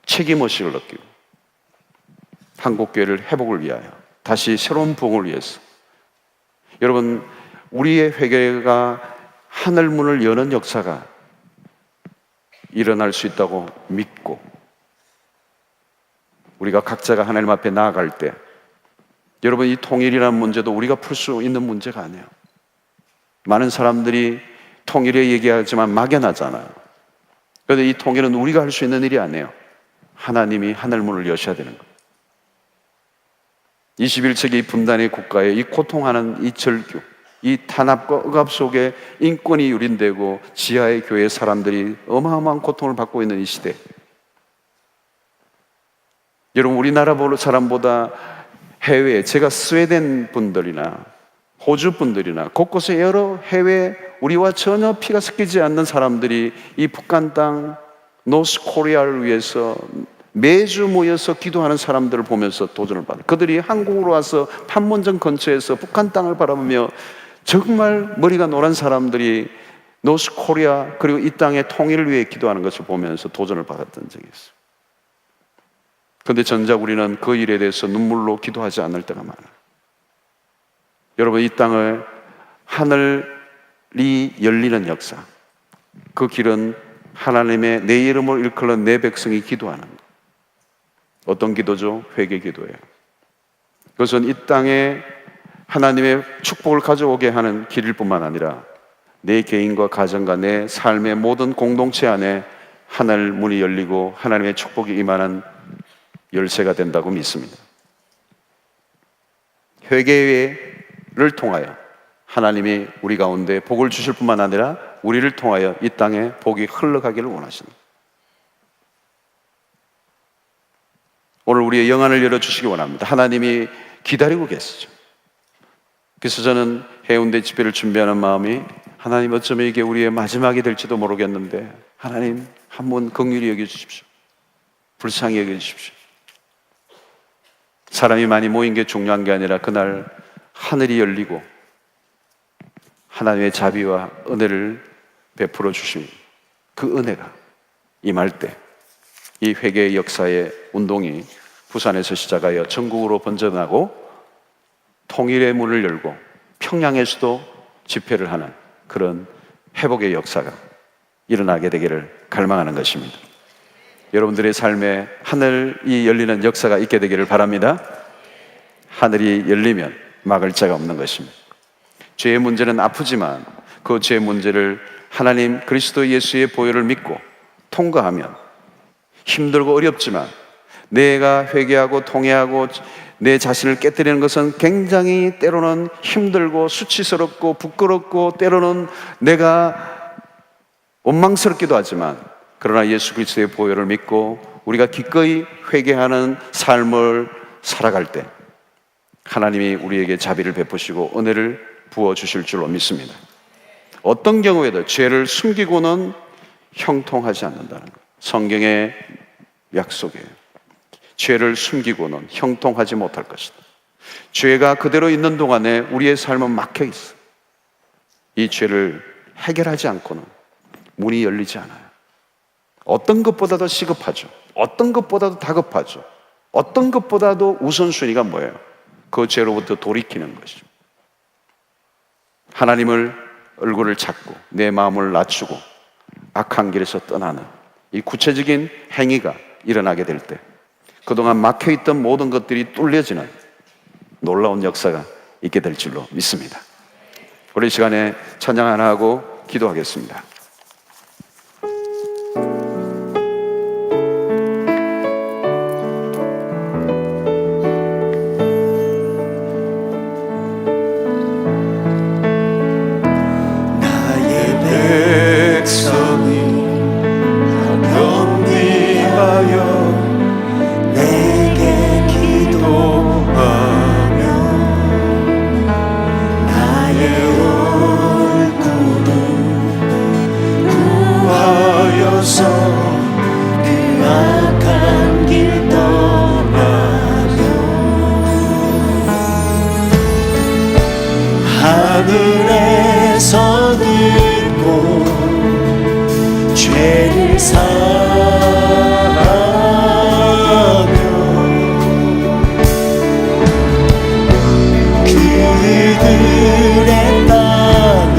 책임의식을 느끼고 한국교회를 회복을 위하여 다시 새로운 부흥을 위해서, 여러분 우리의 회개가 하늘문을 여는 역사가 일어날 수 있다고 믿고 우리가 각자가 하나님 앞에 나아갈 때, 여러분 이 통일이라는 문제도 우리가 풀 수 있는 문제가 아니에요. 많은 사람들이 통일에 얘기하지만 막연하잖아요. 그런데 이 통일은 우리가 할 수 있는 일이 아니에요. 하나님이 하늘문을 여셔야 되는 거예요. 21세기 분단의 국가에 이 고통하는 이 절규, 이 탄압과 억압 속에 인권이 유린되고 지하의 교회 사람들이 어마어마한 고통을 받고 있는 이 시대, 여러분 우리나라 사람보다 해외에, 제가 스웨덴 분들이나 호주 분들이나 곳곳에 여러 해외 우리와 전혀 피가 섞이지 않는 사람들이 이 북한 땅 노스 코리아를 위해서 매주 모여서 기도하는 사람들을 보면서 도전을 받아요. 그들이 한국으로 와서 판문점 근처에서 북한 땅을 바라보며 정말 머리가 노란 사람들이 노스 코리아 그리고 이 땅의 통일을 위해 기도하는 것을 보면서 도전을 받았던 적이 있어요. 그런데 정작 우리는 그 일에 대해서 눈물로 기도하지 않을 때가 많아요. 여러분 이 땅을 하늘이 열리는 역사, 그 길은 하나님의 내 이름을 일컬는 내 백성이 기도하는 것. 어떤 기도죠? 회개 기도예요. 그것은 이 땅에 하나님의 축복을 가져오게 하는 길일 뿐만 아니라 내 개인과 가정과 내 삶의 모든 공동체 안에 하늘 문이 열리고 하나님의 축복이 임하는 열쇠가 된다고 믿습니다. 회개를 통하여 하나님이 우리 가운데 복을 주실 뿐만 아니라 우리를 통하여 이 땅에 복이 흘러가기를 원하십니다. 오늘 우리의 영안을 열어주시기 원합니다. 하나님이 기다리고 계시죠. 그래서 저는 해운대 집회를 준비하는 마음이, 하나님 어쩌면 이게 우리의 마지막이 될지도 모르겠는데 하나님 한번 긍휼히 여겨주십시오. 불쌍히 여겨주십시오. 사람이 많이 모인 게 중요한 게 아니라 그날 하늘이 열리고 하나님의 자비와 은혜를 베풀어 주신 그 은혜가 임할 때 이 회개의 역사의 운동이 부산에서 시작하여 전국으로 번져나고 통일의 문을 열고 평양에서도 집회를 하는 그런 회복의 역사가 일어나게 되기를 갈망하는 것입니다. 여러분들의 삶에 하늘이 열리는 역사가 있게 되기를 바랍니다. 하늘이 열리면 막을 자가 없는 것입니다. 죄의 문제는 아프지만 그 죄의 문제를 하나님 그리스도 예수의 보혈을 믿고 통과하면, 힘들고 어렵지만 내가 회개하고 통회하고 내 자신을 깨뜨리는 것은 굉장히 때로는 힘들고 수치스럽고 부끄럽고 때로는 내가 원망스럽기도 하지만, 그러나 예수 그리스도의 보혈을 믿고 우리가 기꺼이 회개하는 삶을 살아갈 때 하나님이 우리에게 자비를 베푸시고 은혜를 부어주실 줄로 믿습니다. 어떤 경우에도 죄를 숨기고는 형통하지 않는다는 것, 성경의 약속이에요. 죄를 숨기고는 형통하지 못할 것이다. 죄가 그대로 있는 동안에 우리의 삶은 막혀 있어. 이 죄를 해결하지 않고는 문이 열리지 않아요. 어떤 것보다도 시급하죠. 어떤 것보다도 다급하죠. 어떤 것보다도 우선순위가 뭐예요? 그 죄로부터 돌이키는 것이죠. 하나님을 얼굴을 찾고 내 마음을 낮추고 악한 길에서 떠나는 이 구체적인 행위가 일어나게 될 때 그동안 막혀있던 모든 것들이 뚫려지는 놀라운 역사가 있게 될 줄로 믿습니다. 우리 시간에 찬양 하나 하고 기도하겠습니다. 하늘에서 듣고 죄를 사하며 그들의 땅을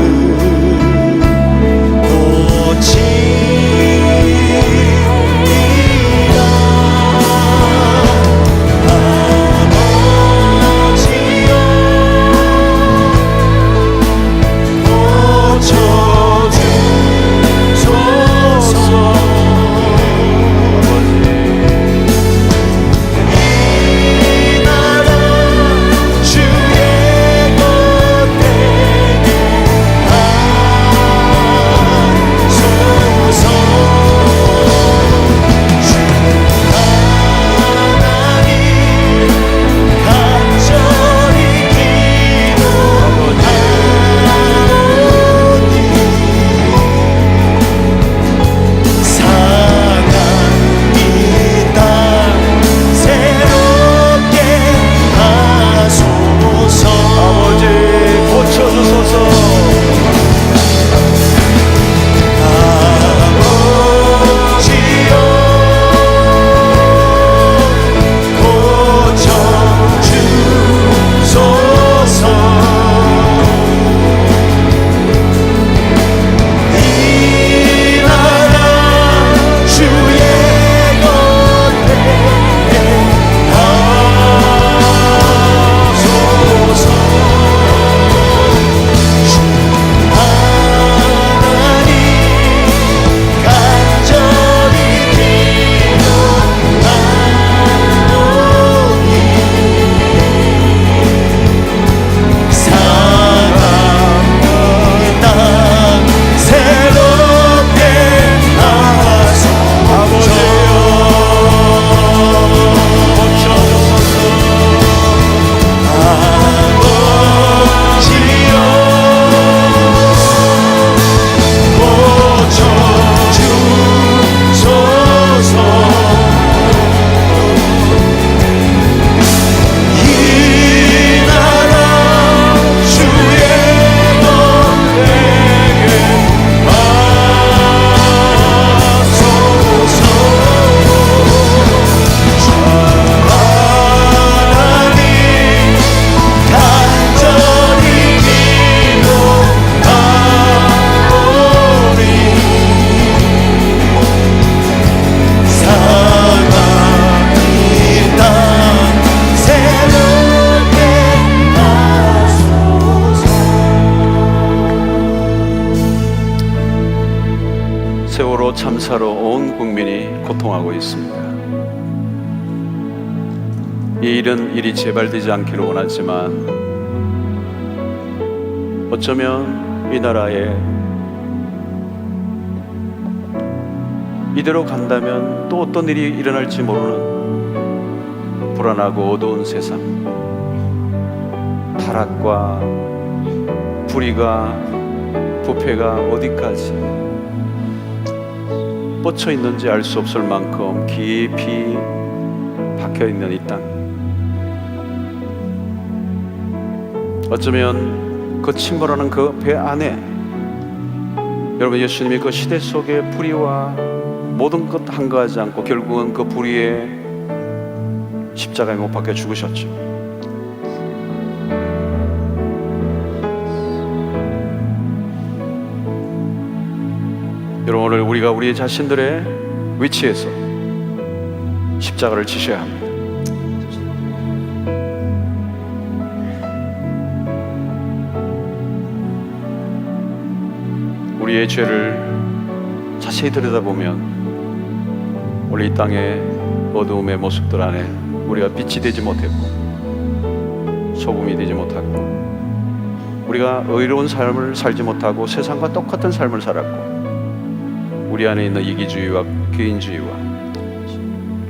고치리라. 세월호 참사로 온 국민이 고통하고 있습니다. 이 일은 일이 재발되지 않기를 원하지만 어쩌면 이 나라에 이대로 간다면 또 어떤 일이 일어날지 모르는 불안하고 어두운 세상, 타락과 불의가 부패가 어디까지 뻗쳐 있는지 알 수 없을 만큼 깊이 박혀있는 이 땅, 어쩌면 그 침몰하는 그 배 안에 여러분, 예수님이 그 시대 속의 불의와 모든 것 한가하지 않고 결국은 그 불의에 십자가에 못 박혀 죽으셨죠. 여러분, 오늘 우리가 우리 자신들의 위치에서 십자가를 지셔야 합니다. 우리의 죄를 자세히 들여다보면 우리 이 땅의 어두움의 모습들 안에 우리가 빛이 되지 못했고 소금이 되지 못하고 우리가 의로운 삶을 살지 못하고 세상과 똑같은 삶을 살았고 우리 안에 있는 이기주의와 개인주의와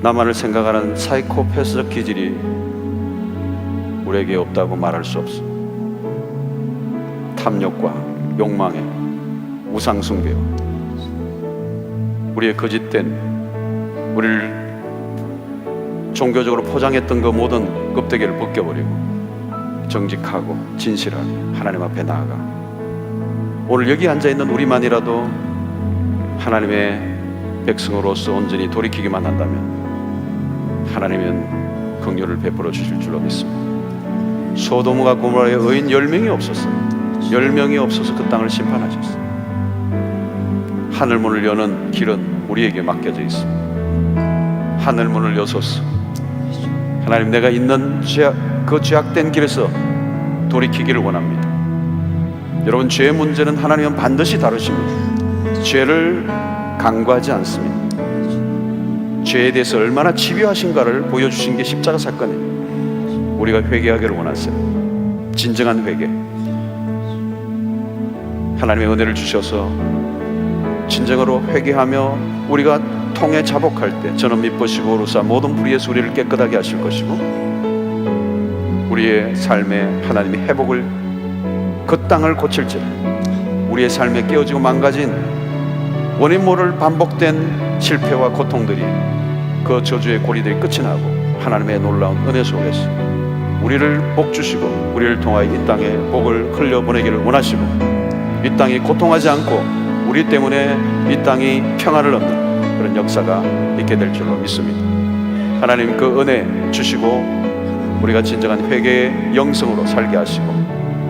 나만을 생각하는 사이코패스적 기질이 우리에게 없다고 말할 수 없어. 탐욕과 욕망에 우상숭배와 우리의 거짓된 우리를 종교적으로 포장했던 그 모든 껍데기를 벗겨버리고 정직하고 진실하게 하나님 앞에 나아가 오늘 여기 앉아있는 우리만이라도 하나님의 백성으로서 온전히 돌이키기만 한다면 하나님은 긍휼을 베풀어 주실 줄로 믿습니다. 소돔과 고모라의 의인 10명이 없었어요. 10명이 없어서 그 땅을 심판하셨어요. 하늘문을 여는 길은 우리에게 맡겨져 있습니다. 하늘문을 여소서. 하나님, 내가 있는 그 죄악된 길에서 돌이키기를 원합니다. 여러분, 죄의 문제는 하나님은 반드시 다루십니다. 죄를 간과하지 않습니다. 죄에 대해서 얼마나 집요하신가를 보여주신 게 십자가 사건이에요. 우리가 회개하기를 원하세요. 진정한 회개. 하나님의 은혜를 주셔서 진정으로 회개하며 우리가 통해 자복할 때 저는 미쁘시고 오르사 모든 불의에서 우리를 깨끗하게 하실 것이고 우리의 삶에 하나님이 회복을 그 땅을 고칠지라 우리의 삶에 깨어지고 망가진 원인 모를 반복된 실패와 고통들이 그 저주의 고리들이 끝이 나고 하나님의 놀라운 은혜 속에서 우리를 복 주시고 우리를 통하여 이 땅에 복을 흘려보내기를 원하시고 이 땅이 고통하지 않고 우리 때문에 이 땅이 평안을 얻는 그런 역사가 있게 될 줄로 믿습니다. 하나님, 그 은혜 주시고 우리가 진정한 회개의 영성으로 살게 하시고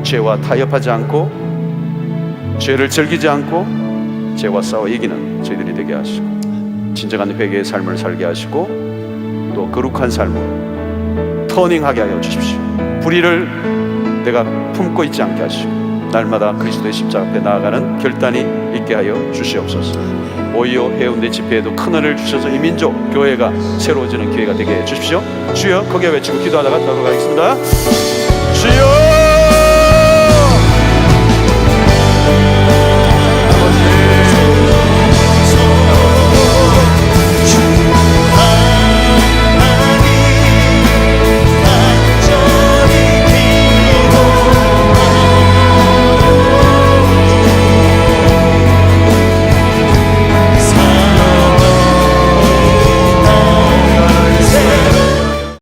죄와 타협하지 않고 죄를 즐기지 않고 죄와 싸워 이기는 저희들이 되게 하시고 진정한 회개의 삶을 살게 하시고 또 거룩한 삶을 터닝하게 하여 주십시오. 불의를 내가 품고 있지 않게 하시고 날마다 그리스도의 십자가 앞에 나아가는 결단이 있게 하여 주시옵소서. 오히려 해운대 집회에도 큰 은혜를 주셔서 이 민족 교회가 새로워지는 기회가 되게 해 주십시오. 주여, 거기에 외치고 기도하다가 들어가겠습니다. 주여.